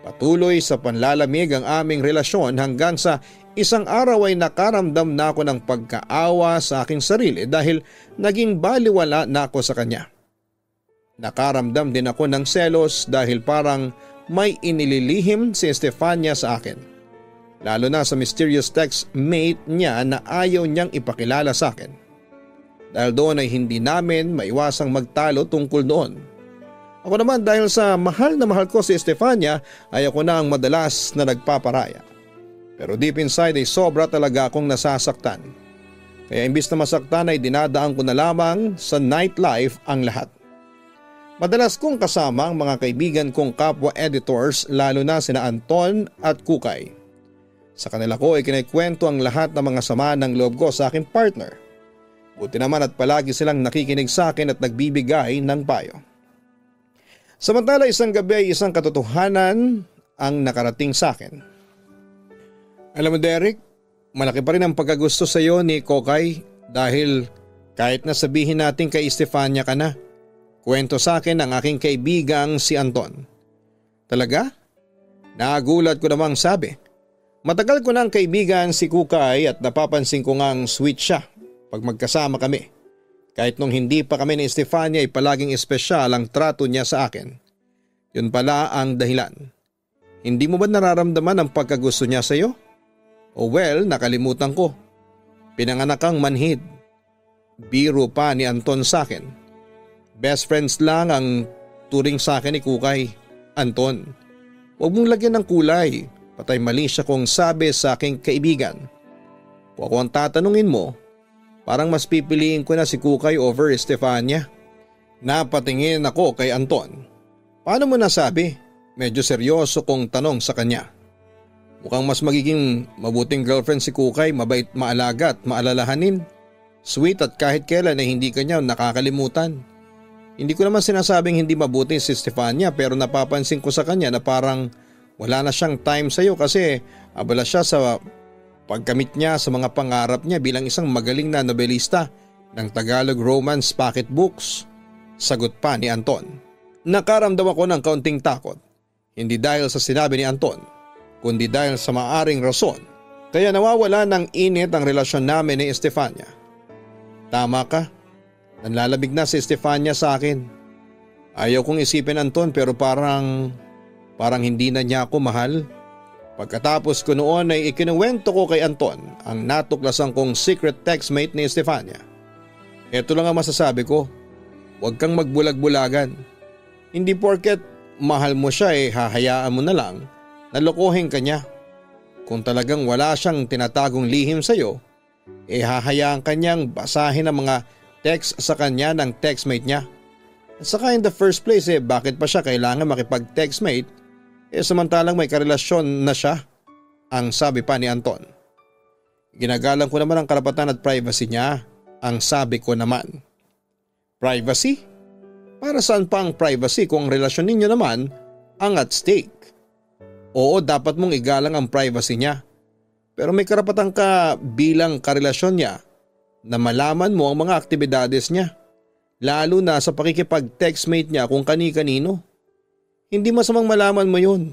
Patuloy sa panlalamig ang aming relasyon hanggang sa isang araw ay nakaramdam na ako ng pagkaawa sa aking sarili dahil naging baliwala na ako sa kanya. Nakaramdam din ako ng selos dahil parang may inililihim si Estefania sa akin. Lalo na sa mysterious text mate niya na ayaw niyang ipakilala sa akin. Dahil doon ay hindi namin maiwasang magtalo tungkol doon. Ako naman dahil sa mahal na mahal ko si Estefania ay ako na ang madalas na nagpaparaya. Pero deep inside ay sobra talaga akong nasasaktan. Kaya imbis na masaktan ay dinadaan ko na lamang sa nightlife ang lahat. Madalas kong kasama ang mga kaibigan kong kapwa editors lalo na sina Anton at Kukay. Sa kanila ko ay kinikwento ang lahat ng mga sama ng loob ko sa aking partner. Buti naman at palagi silang nakikinig sa akin at nagbibigay ng payo. Samantala isang gabi ay isang katotohanan ang nakarating sa akin. Alam mo Derek, malaki pa rin ang pagkagusto sa iyo ni Kokay dahil kahit na sabihin natin kay Estefania ka na, kwento sa akin ng aking kaibigang si Anton. Talaga? Nagulat ko namang sabi. Matagal ko ng kaibigan si Kukay at napapansin ko ngang sweet siya pag magkasama kami. Kahit nung hindi pa kami ni Estefania ay palaging espesyal ang trato niya sa akin. Yun pala ang dahilan. Hindi mo ba nararamdaman ang pagkagusto niya sa iyo? O well, nakalimutan ko. Pinanganak kang manhid. Biro pa ni Anton sa akin. Best friends lang ang turing sa akin ni Kukay. Anton, huwag mong lagyan ng kulay. Patay mali siya kung sabi sa aking kaibigan. Kung ako ang tatanungin mo, parang mas pipiliin ko na si Kukay over Estefania. Napatingin ako kay Anton. Paano mo nasabi? Medyo seryoso kong tanong sa kanya. Mukhang mas magiging mabuting girlfriend si Kukay, mabait, maalaga at maalalahanin. Sweet at kahit kailan ay hindi kanya nakakalimutan. Hindi ko naman sinasabing hindi mabuti si Estefania pero napapansin ko sa kanya na parang wala na siyang time sa iyo kasi abala siya sa pagkamit niya sa mga pangarap niya bilang isang magaling na nobelista ng Tagalog romance pocketbooks. Sagot pa ni Anton. Nakaramdam ako ng kaunting takot. Hindi dahil sa sinabi ni Anton, kundi dahil sa maaring rason. Kaya nawawala ng init ang relasyon namin ni Estefania. Tama ka. Nanlalamig na si Estefania sa akin. Ayaw kong isipin Anton pero parang hindi na niya ako mahal. Pagkatapos ko noon ay ikinuwento ko kay Anton ang natuklasan kong secret textmate ni Estefania. Ito lang ang masasabi ko. Huwag kang magbulag-bulagan. Hindi porket mahal mo siya hahayaan mo na lang na lokohin ka niya. Kung talagang wala siyang tinatagong lihim sa iyo, hahayaan ka niyang basahin ang mga text sa kanya ng textmate niya. At saka in the first place bakit pa siya kailangan makipag-textmate samantalang may karelasyon na siya, ang sabi pa ni Anton. Ginagalang ko naman ang karapatan at privacy niya, ang sabi ko naman. Privacy? Para saan pa ang privacy kung ang relasyon ninyo naman ang at stake? Oo, dapat mong igalang ang privacy niya. Pero may karapatan ka bilang karelasyon niya na malaman mo ang mga aktibidades niya. Lalo na sa pakikipag-textmate niya kung kani-kanino. Hindi masamang malaman mo yun.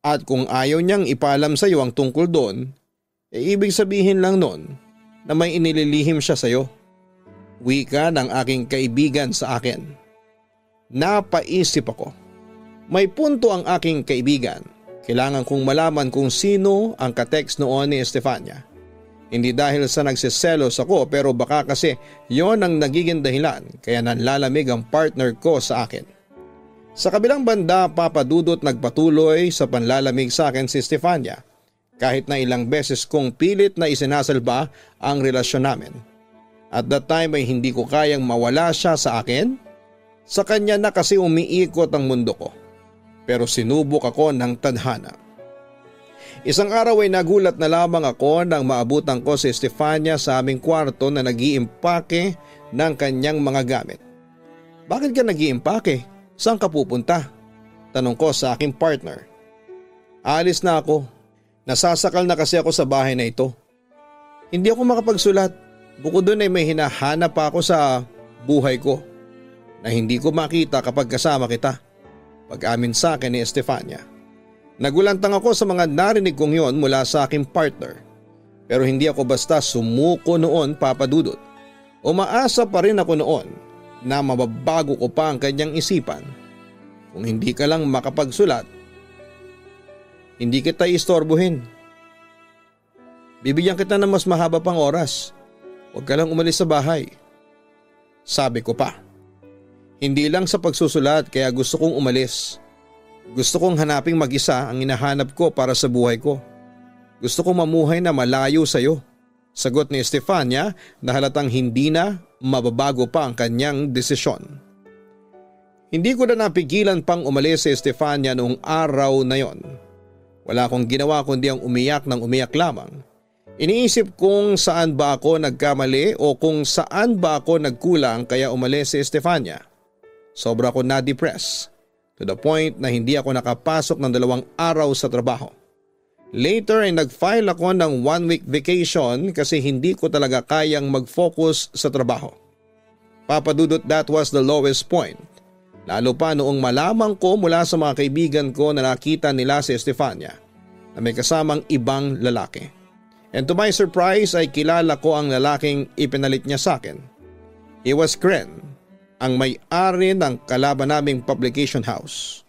At kung ayaw niyang ipaalam sa iyo ang tungkol doon, ibig sabihin lang nun na may inililihim siya sa iyo. Wika ng aking kaibigan sa akin. Napaisip ako. May punto ang aking kaibigan. Kailangan kong malaman kung sino ang katext noon ni Estefania. Hindi dahil sa nagsiselos ako pero baka kasi yon ang nagiging dahilan kaya nanlalamig ang partner ko sa akin. Sa kabilang banda, Papa Dudut, nagpatuloy sa panlalamig sa akin si Estefania kahit na ilang beses kong pilit na isinasalba ang relasyon namin. At that time ay hindi ko kayang mawala siya sa akin. Sa kanya na kasi umiikot ang mundo ko. Pero sinubok ako ng tadhana. Isang araw ay nagulat na lamang ako nang maabutan ko si Estefania sa aming kwarto na nag-iimpake ng kanyang mga gamit. Bakit ka nag-iimpake? Saan ka pupunta? Tanong ko sa aking partner. Alis na ako. Nasasakal na kasi ako sa bahay na ito. Hindi ako makapagsulat. Bukod doon ay may hinahanap pa ako sa buhay ko na hindi ko makita kapag kasama kita. Pag-amin sa akin ni Estefania. Nagulantang ako sa mga narinig kong yon mula sa aking partner. Pero hindi ako basta sumuko noon, Papa Dudut. Umaasa pa rin ako noon na mababago ko pa ang kanyang isipan. Kung hindi ka lang makapagsulat, hindi kita istorbohin. Bibigyan kita ng mas mahaba pang oras. Huwag ka lang umalis sa bahay. Sabi ko pa. Hindi lang sa pagsusulat kaya gusto kong umalis. Gusto kong hanaping mag-isa ang hinahanap ko para sa buhay ko. Gusto kong mamuhay na malayo sa iyo. Sagot ni Estefania na halatang hindi na mababago pa ang kanyang desisyon. Hindi ko na napigilan pang umalis si Estefania noong araw na yon. Wala akong ginawa kundi ang umiyak ng umiyak lamang. Iniisip kung saan ba ako nagkamali o kung saan ba ako nagkulang kaya umalis si Estefania. Sobra ako na-depress to the point na hindi ako nakapasok ng 2 araw sa trabaho. Later ay nag-file ako ng 1-week vacation kasi hindi ko talaga kayang mag-focus sa trabaho. Papadudot, that was the lowest point. Lalo pa noong malamang ko mula sa mga kaibigan ko na nakita nila si Estefania na may kasamang ibang lalaki. And to my surprise ay kilala ko ang lalaking ipinalit niya sa akin. He was Kren, ang may-ari ng kalaban naming publication house.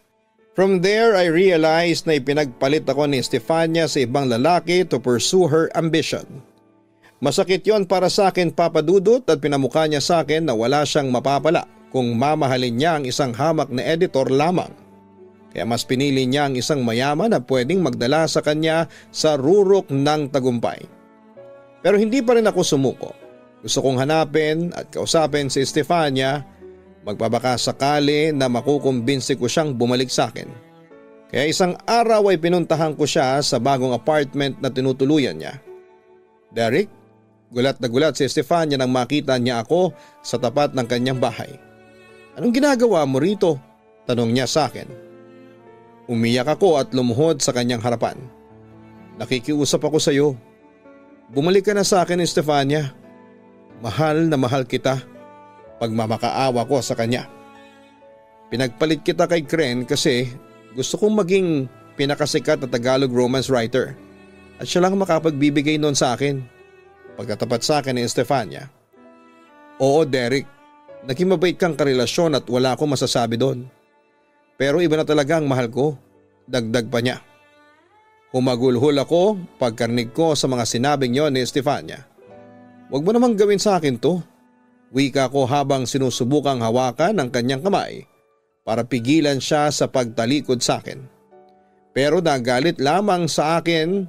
From there I realized na ipinagpalit ako ni Estefania sa ibang lalaki to pursue her ambition. Masakit yon para sa akin, Papadudot, at pinamukha niya sa akin na wala siyang mapapala kung mamahalin niya ang isang hamak na editor lamang. Kaya mas pinili niya ang isang mayaman na pwedeng magdala sa kanya sa rurok ng tagumpay. Pero hindi pa rin ako sumuko. Gusto kong hanapin at kausapin si Estefania, magbabaka sakali na makukumbinsi ko siyang bumalik sa akin. Kaya isang araw ay pinuntahan ko siya sa bagong apartment na tinutuluyan niya. Derek, gulat na gulat si Estefania nang makita niya ako sa tapat ng kanyang bahay. Anong ginagawa mo rito? Tanong niya sa akin. Umiyak ako at lumuhod sa kanyang harapan. Nakikiusap ako sa iyo. Bumalik ka na sa akin, Estefania. Mahal na mahal kita. Pagmamakaawa ko sa kanya. Pinagpalit kita kay Kren kasi gusto kong maging pinakasikat na Tagalog romance writer. At siya lang makapagbibigay noon sa akin. Pagkatapat sa akin ni Estefania. Oo, Derek. Naging mabait kang karelasyon at wala akong masasabi doon. Pero iba na talaga ang mahal ko, dagdag pa niya. Humagulhol ako pagkarinig ko sa mga sinabing yon ni Estefania. Huwag mo namang gawin sa akin to. Wika ko habang sinusubukang hawakan ang kanyang kamay para pigilan siya sa pagtalikod sa akin. Pero nagalit lamang sa akin.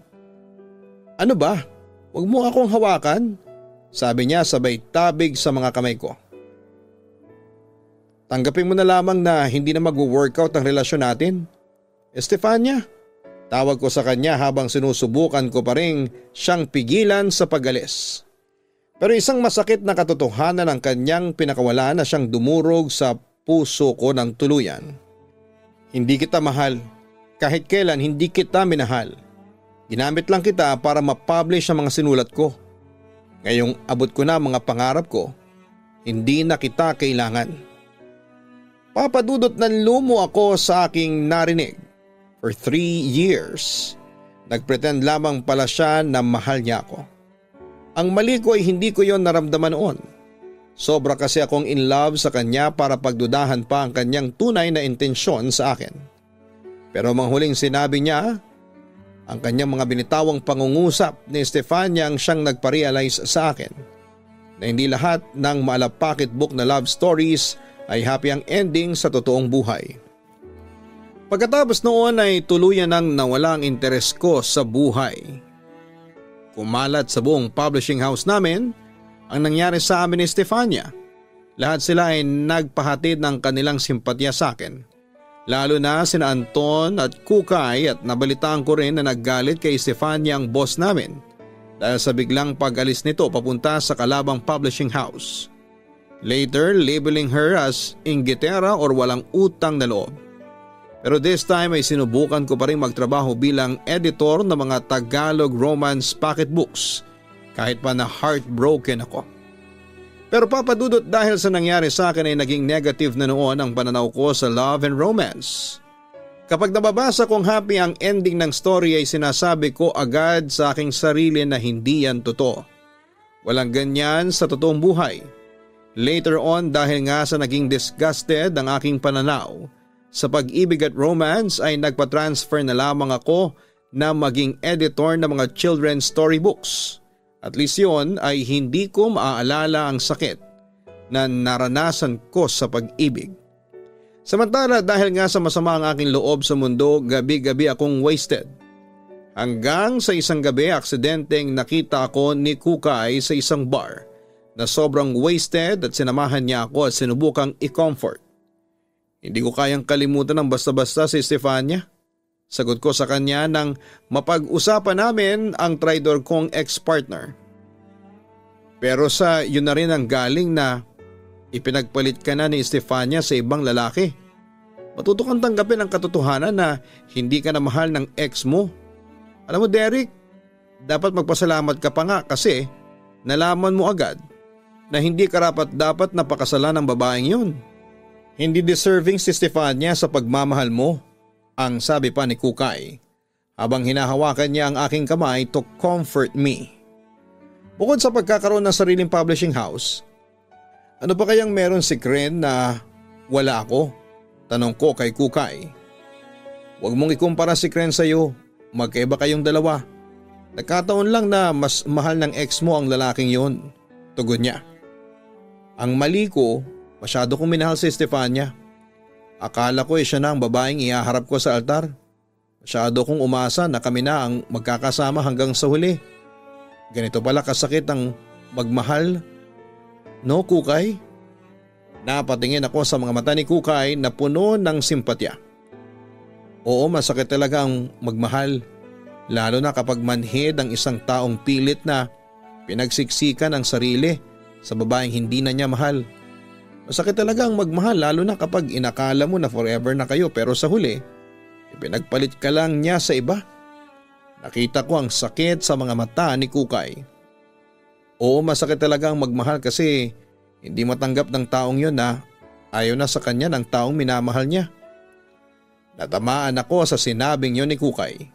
Ano ba? Huwag mo akong hawakan, sabi niya sabay tabig sa mga kamay ko. Tanggapin mo na lamang na hindi na mag-workout ang relasyon natin. Estefania, tawag ko sa kanya habang sinusubukan ko pa rin siyang pigilan sa pag-alis. Pero isang masakit na katotohanan ang kanyang pinakawalan na siyang dumurog sa puso ko ng tuluyan. Hindi kita mahal. Kahit kailan hindi kita minahal. Ginamit lang kita para ma-publish ang mga sinulat ko. Ngayong abot ko na mga pangarap ko, hindi na kita kailangan. Papadudot ng lumo ako sa aking narinig. For 3 years, nagpretend lamang pala siya na mahal niya ako. Ang mali ko ay hindi ko yon naramdaman noon. Sobra kasi akong in love sa kanya para pagdudahan pa ang kanyang tunay na intensyon sa akin. Pero manghuling sinabi niya, ang kanyang mga binitawang pangungusap ni Estefania ang siyang nagparealize sa akin na hindi lahat ng maalapakit book na love stories ay happy ang ending sa totoong buhay. Pagkatapos noon ay tuluyan nang nawala ang interes ko sa buhay. Kumalat sa buong publishing house namin ang nangyari sa amin ni Estefania. Lahat sila ay nagpahatid ng kanilang simpatya sa akin. Lalo na sina Anton at Kukay, at nabalitaan ko rin na naggalit kay Estefania ang boss namin dahil sa biglang pag-alis nito papunta sa kalabang publishing house. Later, labeling her as inggitera or walang utang na loob. Pero this time ay sinubukan ko pa rin magtrabaho bilang editor ng mga Tagalog romance pocketbooks kahit pa na heartbroken ako. Pero Papadudot, dahil sa nangyari sa akin ay naging negative na noon ang pananaw ko sa love and romance. Kapag nababasa kong happy ang ending ng story ay sinasabi ko agad sa aking sarili na hindi yan totoo. Walang ganyan sa totoong buhay. Later on, dahil nga sa naging disgusted ang aking pananaw sa pag-ibig at romance ay nagpa-transfer na lamang ako na maging editor ng mga children's storybooks. At least yun ay hindi ko maaalala ang sakit na naranasan ko sa pag-ibig. Samantala, dahil nga sa masama ang aking loob sa mundo, gabi-gabi akong wasted. Hanggang sa isang gabi, aksidenteng nakita ako ni Kukay sa isang bar na sobrang wasted at sinamahan niya ako at sinubukang i-comfort. Hindi ko kayang kalimutan ng basta-basta si Estefania. Sagot ko sa kanya nang mapag-usapan namin ang traidor kong ex-partner. Pero sa yun na rin ang galing na ipinagpalit ka na ni Estefania sa ibang lalaki. Matuto kang tanggapin ang katotohanan na hindi ka na mahal ng ex mo. Alam mo Derek, dapat magpasalamat ka pa nga kasi nalaman mo agad na hindi karapat-dapat na pakasalan ng babaeng yun. Hindi deserving si Estefania sa pagmamahal mo, ang sabi pa ni Kukay habang hinahawakan niya ang aking kamay to comfort me. Bukod sa pagkakaroon ng sariling publishing house, ano pa kayang meron si Kren na wala ako? Tanong ko kay Kukay. Huwag mong ikumpara si Kren sa'yo, magkaiba kayong dalawa. Nagkataon lang na mas mahal ng ex mo ang lalaking yon, tugon niya. Ang mali ko, masyado kong minahal si Estefania. Akala ko siya na ang babaeng ihaharap ko sa altar. Masyado kong umasa na kami na ang magkakasama hanggang sa huli. Ganito pala kasakit ang magmahal. No, Kukay? Napatingin ako sa mga mata ni Kukay na puno ng simpatya. Oo, masakit talaga ang magmahal. Lalo na kapag manhid ang isang taong pilit na pinagsiksikan ang sarili sa babaeng hindi na niya mahal. Masakit talaga ang magmahal lalo na kapag inakala mo na forever na kayo pero sa huli, ipinagpalit ka lang niya sa iba. Nakita ko ang sakit sa mga mata ni Kukay. Oo, masakit talaga ang magmahal kasi hindi matanggap ng taong yun na ayaw na sa kanya ng taong minamahal niya. Natamaan ako sa sinabing yun ni Kukay.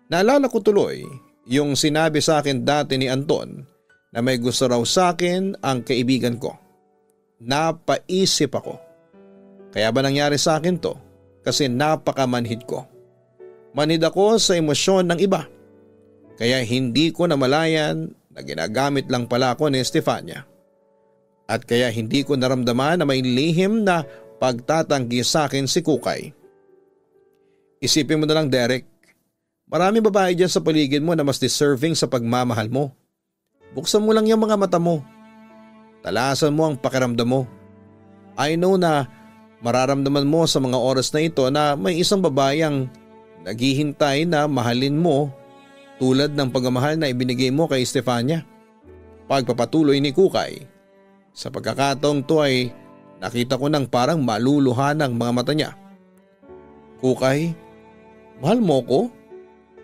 Naalala ko tuloy yung sinabi sa akin dati ni Anton na may gusto raw sa akin ang kaibigan ko. Napaisip ako. Kaya ba nangyari sa akin to? Kasi napakamanhid ko. Manhid ako sa emosyon ng iba. Kaya hindi ko namalayan na ginagamit lang pala ako ni Estefania. At kaya hindi ko naramdaman na may lihim na pagtatanggi sa akin si Kukay. Isipin mo na lang Derek, maraming babae dyan sa paligid mo na mas deserving sa pagmamahal mo. Buksan mo lang yung mga mata mo. Talasan mo ang pakiramdam mo. I know na mararamdaman mo sa mga oras na ito na may isang babae ang naghihintay na mahalin mo tulad ng pagmamahal na ibinigay mo kay Estefania. Pagpapatuloy ni Kukay. Sa pagkakataong to ay nakita ko nang parang maluluhan ang mga mata niya. Kukay, mahal mo ko?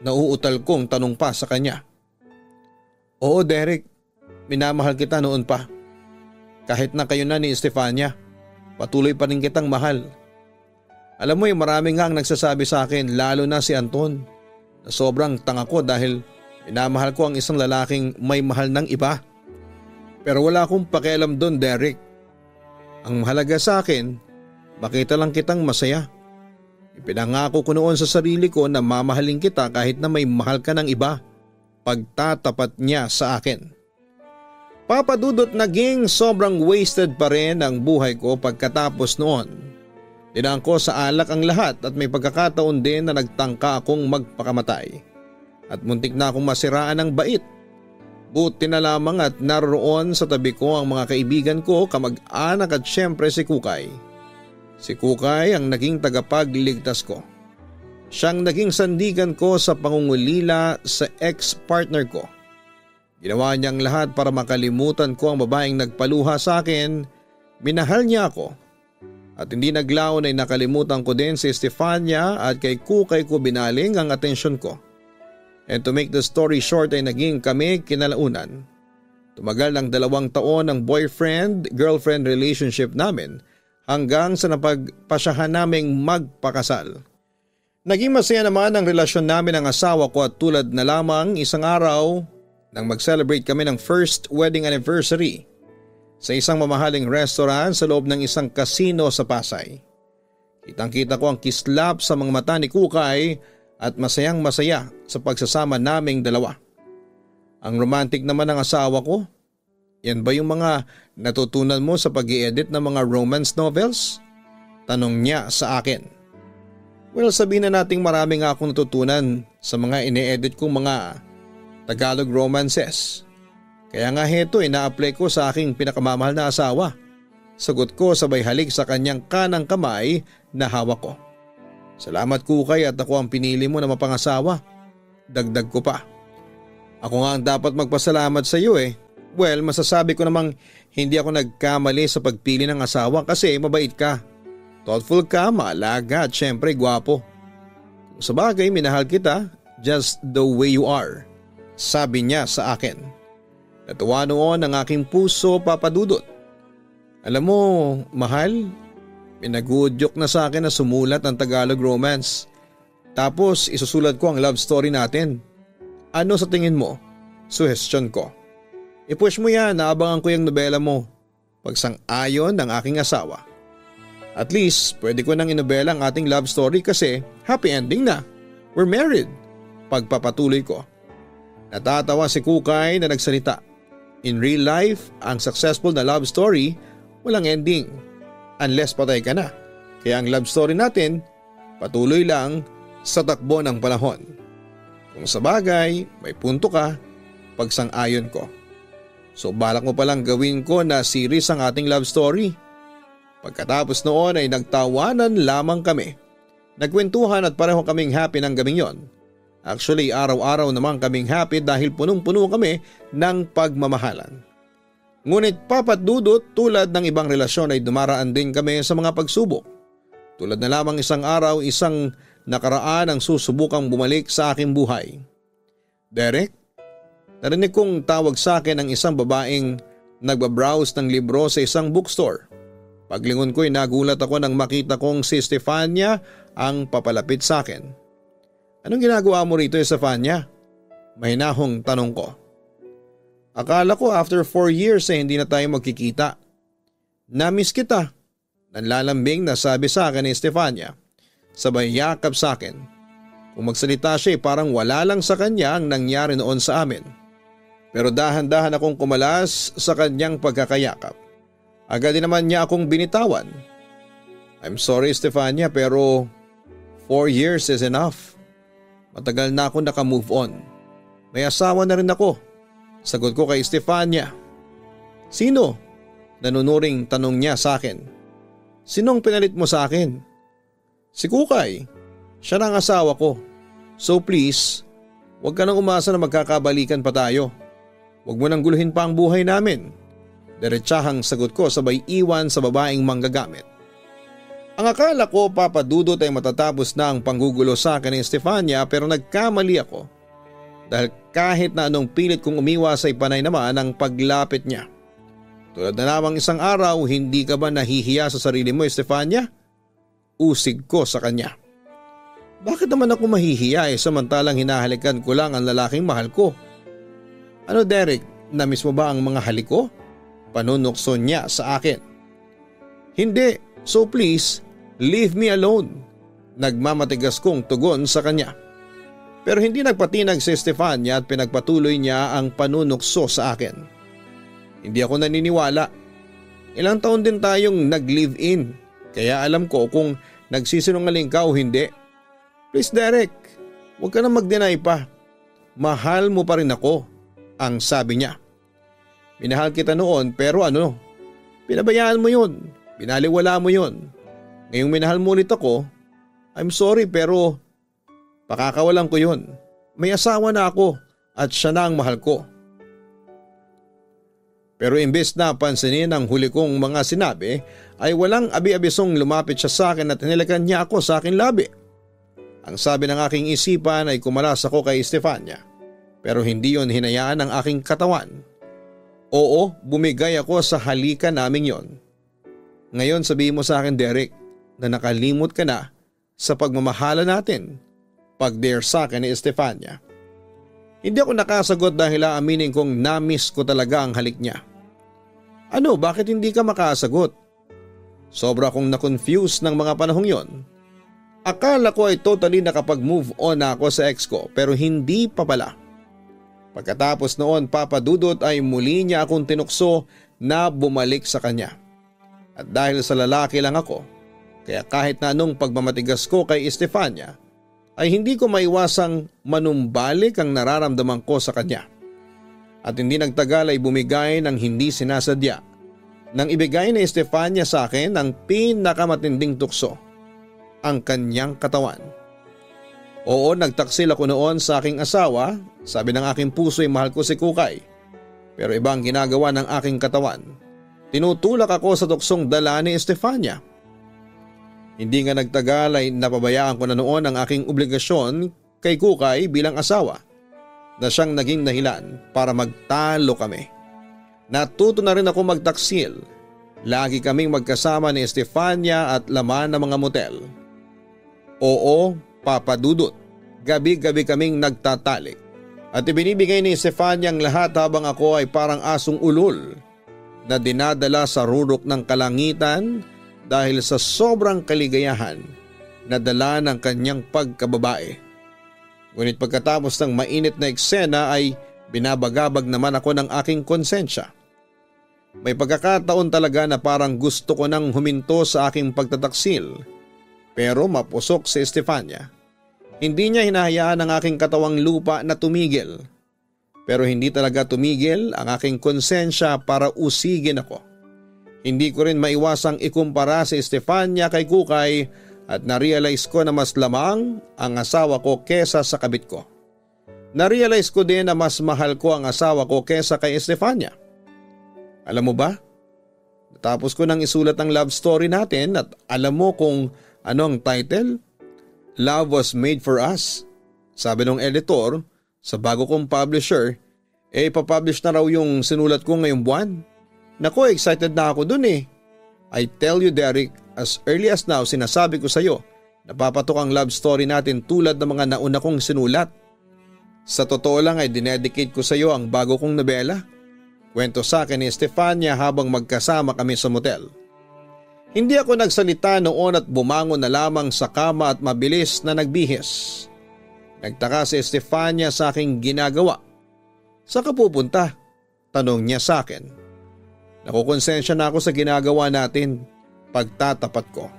Nauutal kong tanong pa sa kanya. Oo Derek, minamahal kita noon pa. Kahit na kayo na ni Estefania, patuloy pa rin kitang mahal. Alam mo marami nga ang nagsasabi sa akin lalo na si Anton na sobrang tanga ko dahil minamahal ko ang isang lalaking may mahal ng iba. Pero wala akong pakialam doon Derek. Ang mahalaga sa akin, makita lang kitang masaya. Ipinangako ko noon sa sarili ko na mamahalin kita kahit na may mahal ka ng iba. Pagtatapat niya sa akin. Papadudot naging sobrang wasted pa rin ang buhay ko pagkatapos noon. Dinaan ko sa alak ang lahat at may pagkakataon din na nagtangka akong magpakamatay. At muntik na akong masiraan ng bait. Buti na lamang at naroon sa tabi ko ang mga kaibigan ko, kamag-anak at syempre si Kukay. Si Kukay ang naging tagapagligtas ko. Siyang naging sandigan ko sa pangungulila sa ex-partner ko. Ginawa niyang lahat para makalimutan ko ang babaeng nagpaluha sa akin. Minahal niya ako. At hindi naglaon ay nakalimutan ko din si Estefania at kay Kukay ko binaling ang atensyon ko. And to make the story short ay naging kami kinalaunan. Tumagal ng 2 taon ang boyfriend-girlfriend relationship namin hanggang sa napagpasyahan naming magpakasal. Naging masaya naman ang relasyon namin ng asawa ko at tulad na lamang isang araw nang mag-celebrate kami ng first wedding anniversary sa isang mamahaling restaurant sa loob ng isang casino sa Pasay. Kitang-kita ko ang kislap sa mga mata ni Kukay at masayang masaya sa pagsasama naming dalawa. Ang romantic naman ng asawa ko. Yan ba yung mga natutunan mo sa pag-i-edit ng mga romance novels? Tanong niya sa akin. Well, sabihin na nating marami nga akong natutunan sa mga ine-edit kong mga Tagalog romances. Kaya nga heto ina-apply ko sa aking pinakamamahal na asawa. Sagot ko sabay halik sa kanyang kanang kamay na hawak ko. Salamat Kukay at ako ang pinili mo na mapangasawa. Dagdag ko pa. Ako nga ang dapat magpasalamat sa iyo eh. Well, masasabi ko namang hindi ako nagkamali sa pagpili ng asawa kasi mabait ka. Thoughtful ka, maalaga at syempre gwapo. Kung sa bagay minahal kita just the way you are. Sabi niya sa akin. Natuwa noon ang aking puso, Papa Dudut. Alam mo, mahal, pinagudyok na sa akin na sumulat ng Tagalog romance. Tapos isusulat ko ang love story natin. Ano sa tingin mo? Suggestion ko. I-push mo yan, naabangan ko yung nobela mo. Pagsang-ayon ng aking asawa. At least pwede ko nang inobela ang ating love story kasi happy ending na. We're married. Pagpapatuloy ko. Natatawa si Kukay na nagsalita. In real life, ang successful na love story walang ending. Unless patay ka na. Kaya ang love story natin patuloy lang sa takbo ng panahon. Kung sa bagay, may punto ka, pagsang-ayon ko. So balak mo palang gawin ko na series ang ating love story. Pagkatapos noon ay nagtawanan lamang kami. Nagkwentuhan at pareho kaming happy ng gabing yon. Actually araw-araw naman kaming happy dahil punong-puno kami ng pagmamahalan. Ngunit Papa Dudut, tulad ng ibang relasyon ay dumaraan din kami sa mga pagsubok. Tulad na lamang isang araw, isang nakaraan ang susubukang bumalik sa aking buhay. Derek, narinig kong tawag sa akin ng isang babaeng nagbabrowse ng libro sa isang bookstore. Paglingon ko'y nagulat ako nang makita kong si Stefania ang papalapit sa akin. Anong ginagawa mo rito, Stefania? Mahinahong tanong ko. Akala ko after 4 years ay hindi na tayo magkikita. Namiss kita. Nanlalambing na sabi sa akin ni Stefania. Sabay yakap sa akin. Kung magsalita siya parang wala lang sa kanya ang nangyari noon sa amin. Pero dahan-dahan akong kumalas sa kanyang pagkakayakap. Agad din naman niya akong binitawan. I'm sorry Stefania pero 4 years is enough. Matagal na ako naka-move on. May asawa na rin ako. Sagot ko kay Stefania. Sino? Nanunuring tanong niya sa akin. Sinong pinalit mo sa akin? Si Kukay. Siya na ang asawa ko. So please, huwag ka nang umasa na magkakabalikan pa tayo. Huwag mo nang guluhin pa ang buhay namin. Diretsahang sagot ko sabay iwan sa babaeng manggagamit. Ang akala ko Papa Dudut ay matatapos na ang panggugulo sa akin ni Stefania pero nagkamali ako. Dahil kahit na anong pilit kong umiwas ay panay naman ang paglapit niya. Tulad na lamang isang araw, hindi ka ba nahihiya sa sarili mo, Stefania? Usig ko sa kanya. Bakit naman ako mahihiya samantalang hinahalikan ko lang ang lalaking mahal ko? Ano Derek, namiss mo ba ang mga halik ko? Panunukso niya sa akin. Hindi, so please, leave me alone. Nagmamatigas kong tugon sa kanya. Pero hindi nagpatinag si Stefania at pinagpatuloy niya ang panunukso sa akin. Hindi ako naniniwala. Ilang taon din tayong nag-live-in, kaya alam ko kung nagsisinungaling ka o hindi. Please Derek, huwag ka na mag-deny pa. Mahal mo pa rin ako, ang sabi niya. Minahal kita noon pero pinabayaan mo yun, binaliwala mo yun. Ngayong minahal mo ulit ako, I'm sorry pero pakakawalan ko yun. May asawa na ako at siya na ang mahal ko. Pero imbes na pansinin ang huli kong mga sinabi ay walang abi-abisong lumapit siya sa akin at hinilakan niya ako sa aking labi. Ang sabi ng aking isipan ay kumalas ako kay Stefania pero hindi yon hinayaan ng aking katawan. Oo, bumigay ako sa halikan naming yon. Ngayon sabihin mo sa akin Derek na nakalimot ka na sa pagmamahala natin. Pag-dare sa akin ni Stefania. Hindi ako nakasagot dahil aaminin kong namiss ko talaga ang halik niya. Ano, bakit hindi ka makasagot? Sobra akong na-confuse ng mga panahong yon. Akala ko ay totally nakapag-move on na ako sa ex ko pero hindi pa pala. Pagkatapos noon Papa Dudut ay muli niya akong tinukso na bumalik sa kanya. At dahil sa lalaki lang ako, kaya kahit na anong pagmamatigas ko kay Stefania, ay hindi ko maiwasang manumbalik ang nararamdaman ko sa kanya. At hindi nagtagal ay bumigay ng hindi sinasadya nang ibigay ni Stefania sa akin ang pinakamatinding tukso. ang kanyang katawan. Oo, nagtaksil ako noon sa aking asawa, sabi ng aking puso ay mahal ko si Kukay. Pero iba ang ginagawa ng aking katawan. Tinutulak ako sa tuksong dala ni Estefania. Hindi nga nagtagal ay napabayaan ko na noon ang aking obligasyon kay Kukay bilang asawa na siyang naging dahilan para magtalo kami. Natuto na rin ako magtaksil. Lagi kaming magkasama ni Estefania at laman ng mga motel. Oo, Papa Dudut, gabi-gabi kaming nagtatalik. At ibinibigay ni Estefania ang lahat habang ako ay parang asong ulol na dinadala sa rurok ng kalangitan dahil sa sobrang kaligayahan na dala ng kanyang pagkababae. Ngunit pagkatapos ng mainit na eksena ay binabagabag naman ako ng aking konsensya. May pagkakataon talaga na parang gusto ko nang huminto sa aking pagtataksil, pero mapusok si Estefania. Hindi niya hinahayaan ang aking katawang lupa na tumigil. Pero hindi talaga tumigil ang aking konsensya para usigin ako. Hindi ko rin maiwasang ikumpara si Estefania kay Kukay at narealize ko na mas lamang ang asawa ko kesa sa kabit ko. Narealize ko din na mas mahal ko ang asawa ko kesa kay Estefania. Alam mo ba? Natapos ko nang isulat ang love story natin at alam mo kung ano ang title? Love Was Made For Us. Sabi ng editor sa bago kong publisher, ipapublish na raw yung sinulat ko ngayong buwan. Nako, excited na ako dun eh. I tell you Derek, as early as now sinasabi ko sa iyo, napapatok ang love story natin tulad ng mga nauna kong sinulat. Sa totoo lang ay dinedicate ko sa iyo ang bago kong nobela. Kwento sa akin ni Estefania habang magkasama kami sa motel. Hindi ako nagsalita noon at bumangon na lamang sa kama at mabilis na nagbihis. Nagtaka si Estefania sa aking ginagawa. Saan ka pupunta? Tanong niya sa akin. Nakukonsensya na ako sa ginagawa natin. Pagtatapat ko.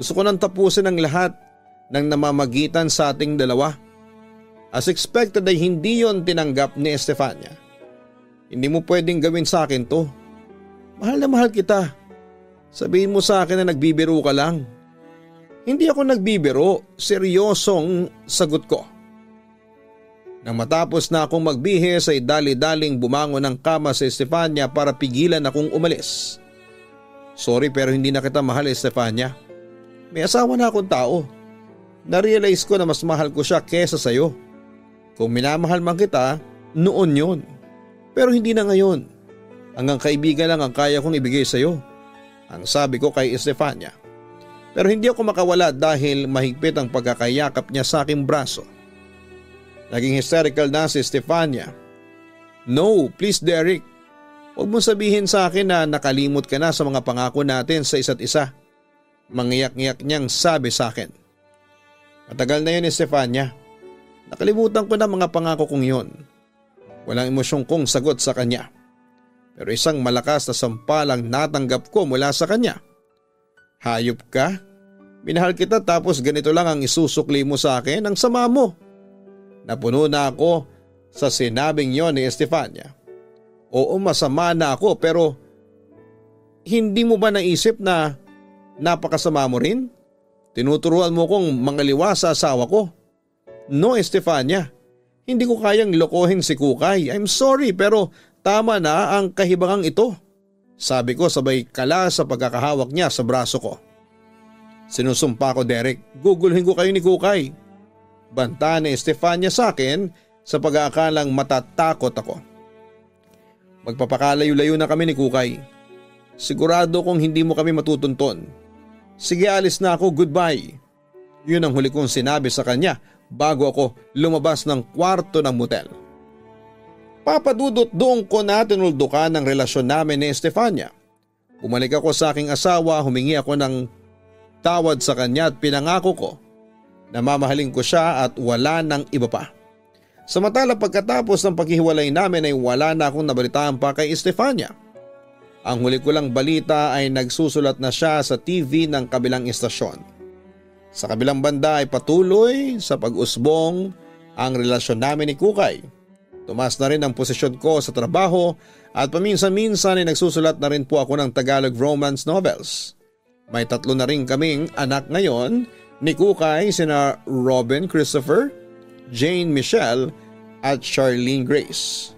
Gusto ko nang tapusin ang lahat ng namamagitan sa ating dalawa. As expected ay hindi yon tinanggap ni Estefania. Hindi mo pwedeng gawin sa akin to. Mahal na mahal kita. Sabihin mo sa akin na nagbibiro ka lang. Hindi ako nagbibiro, seryosong sagot ko. Nang matapos na akong magbihis ay dali-daling bumangon ng kama sa Estefania para pigilan akong umalis. Sorry pero hindi na kita mahal, Estefania. May asawa na akong tao. Narealize ko na mas mahal ko siya kesa sayo. Kung minamahal man kita, noon yun. Pero hindi na ngayon. Hanggang kaibigan lang ang kaya kong ibigay sayo. Ang sabi ko kay Estefania. Pero hindi ako makawala dahil mahigpit ang pagkakayakap niya sa aking braso. Naging hysterical na si Estefania. No, please Derek. Huwag mong sabihin sa akin na nakalimot ka na sa mga pangako natin sa isa't isa. Mangiyak-ngiyak niyang sabi sa akin. Matagal na yun, Estefania. Nakalimutan ko na mga pangako kong yun. Walang emosyong kong sagot sa kanya. Pero isang malakas na sampalang natanggap ko mula sa kanya. Hayop ka? Minahal kita tapos ganito lang ang isusukli mo sa akin, ang sama mo. Napuno na ako sa sinabing yon ni Estefania. Oo, masama na ako pero hindi mo ba naisip na napakasama mo rin? Tinuturuan mo kong mangaliwa sa asawa ko. No, Estefania. Hindi ko kayang lokohin si Kukay. I'm sorry pero tama na ang kahibangang ito. Sabi ko sabay kala sa pagkakahawak niya sa braso ko. Sinusumpa ko, Derek, gugulhin ko kayo ni Kukay. Banta ni Estefania sa akin sa pag-aakalang matatakot ako. Magpapakalayo-layo na kami ni Kukay. Sigurado kong hindi mo kami matutunton. Sige, alis na ako, goodbye. Yun ang huli kong sinabi sa kanya bago ako lumabas ng kwarto ng motel. Papadudot doon ko na tinuldukan ang relasyon namin ni Estefania. Bumalik ako sa aking asawa, humingi ako ng tawad sa kanya at pinangako ko na mamahalin ko siya at wala nang iba pa. Samantala pagkatapos ng paghihiwalay namin ay wala na akong nabalitaan pa kay Estefania. Ang huli ko lang balita ay nagsusulat na siya sa TV ng kabilang istasyon. Sa kabilang banda ay patuloy sa pag-usbong ang relasyon namin ni Kukay. Tumaas na rin ang posisyon ko sa trabaho at paminsan-minsan ay nagsusulat na rin po ako ng Tagalog romance novels. May 3 na rin kaming anak ngayon ni Kukay, sina Robin Christopher, Jane Michelle at Charlene Grace.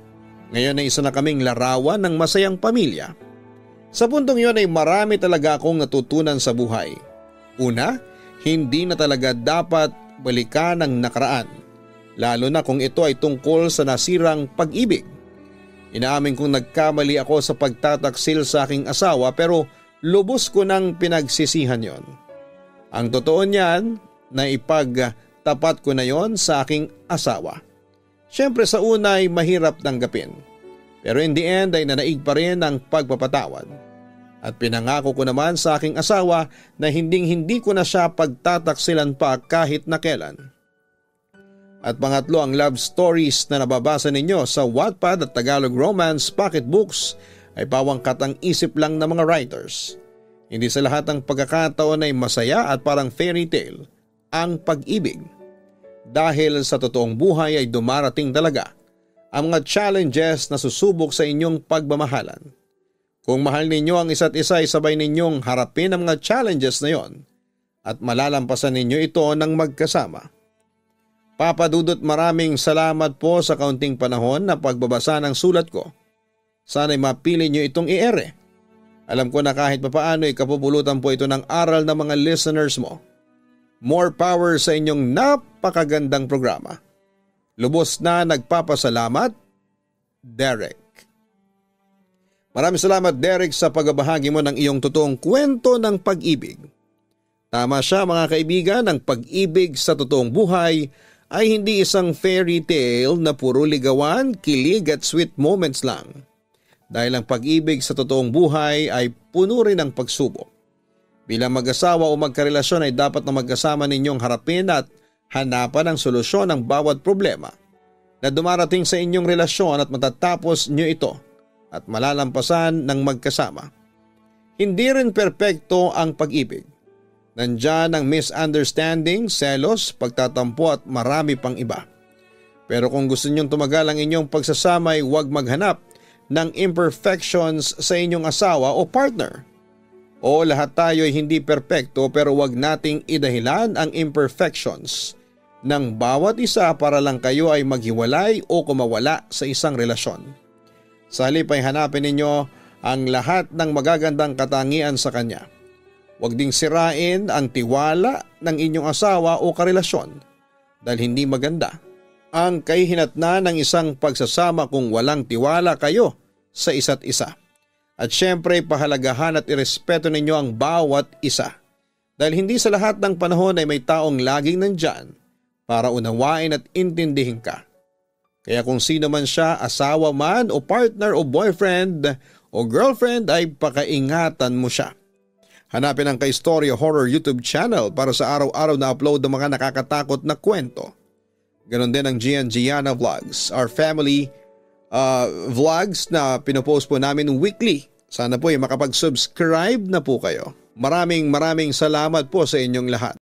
Ngayon ay isa na kaming larawan ng masayang pamilya. Sa puntong yun ay marami talaga akong natutunan sa buhay. Una, hindi na talaga dapat balikan ang nakaraan, lalo na kung ito ay tungkol sa nasirang pag-ibig. Inaamin kong nagkamali ako sa pagtataksil sa aking asawa pero lubos ko nang pinagsisihan yon. Ang totoo niyan na ipagtapat ko na yon sa aking asawa. Siyempre sa una ay mahirap tanggapin, pero in the end ay nanaig pa rin ang pagpapatawad. At pinangako ko naman sa aking asawa na hindi ko na siya pagtataksilan pa kahit na kailan. At pangatlo, ang love stories na nababasa ninyo sa Wattpad at Tagalog Romance Pocketbooks ay pawang katang isip lang ng mga writers. Hindi sa lahat ng pagkakataon ay masaya at parang fairy tale ang pag-ibig. Dahil sa totoong buhay ay dumarating talaga ang mga challenges na susubok sa inyong pagmamahalan. Kung mahal ninyo ang isa't isa ay sabay ninyong harapin ang mga challenges na yon at malalampasan ninyo ito ng magkasama. Papa Dudut, maraming salamat po sa kaunting panahon na pagbabasa ng sulat ko. Sana'y mapili nyo itong i-ere. Alam ko na kahit papaano ay kapupulutan po ito ng aral ng mga listeners mo. More power sa inyong napakagandang programa. Lubos na nagpapasalamat, Derek. Maraming salamat, Derek, sa pagbabahagi mo ng iyong totoong kwento ng pag-ibig. Tama siya, mga kaibigan, ang pag-ibig sa totoong buhay ay hindi isang fairy tale na puro ligawan, kilig at sweet moments lang. Dahil ang pag-ibig sa totoong buhay ay puno rin ng pagsubok. Bilang mag-asawa o magkarelasyon ay dapat na magkasama ninyong harapin at hanapan ang solusyon ng bawat problema na dumarating sa inyong relasyon at matatapos nyo ito at malalampasan ng magkasama. Hindi rin perpekto ang pag-ibig. Nandyan ang misunderstanding, selos, pagtatampo at marami pang iba. Pero kung gusto ninyong tumagal ang inyong pagsasama ay huwag maghanap ng imperfections sa inyong asawa o partner. O lahat tayo ay hindi perpekto pero huwag nating idahilan ang imperfections ng bawat isa para lang kayo ay maghiwalay o kumawala sa isang relasyon. Sa halip ay hanapin ninyo ang lahat ng magagandang katangian sa kanya. Huwag ding sirain ang tiwala ng inyong asawa o karelasyon dahil hindi maganda ang kahihinatnan ng isang pagsasama kung walang tiwala kayo sa isa't isa. At syempre pahalagahan at irespeto ninyo ang bawat isa dahil hindi sa lahat ng panahon ay may taong laging nandyan para unawain at intindihin ka. Kaya kung sino man siya, asawa man o partner o boyfriend o girlfriend ay pakaingatan mo siya. Hanapin ang Ka-Istorya Horror YouTube channel para sa araw-araw na upload ng mga nakakatakot na kwento. Ganon din ang Gian Gianna Vlogs, our family vlogs na pinopost po namin weekly. Sana po ay makapag-subscribe na po kayo. Maraming salamat po sa inyong lahat.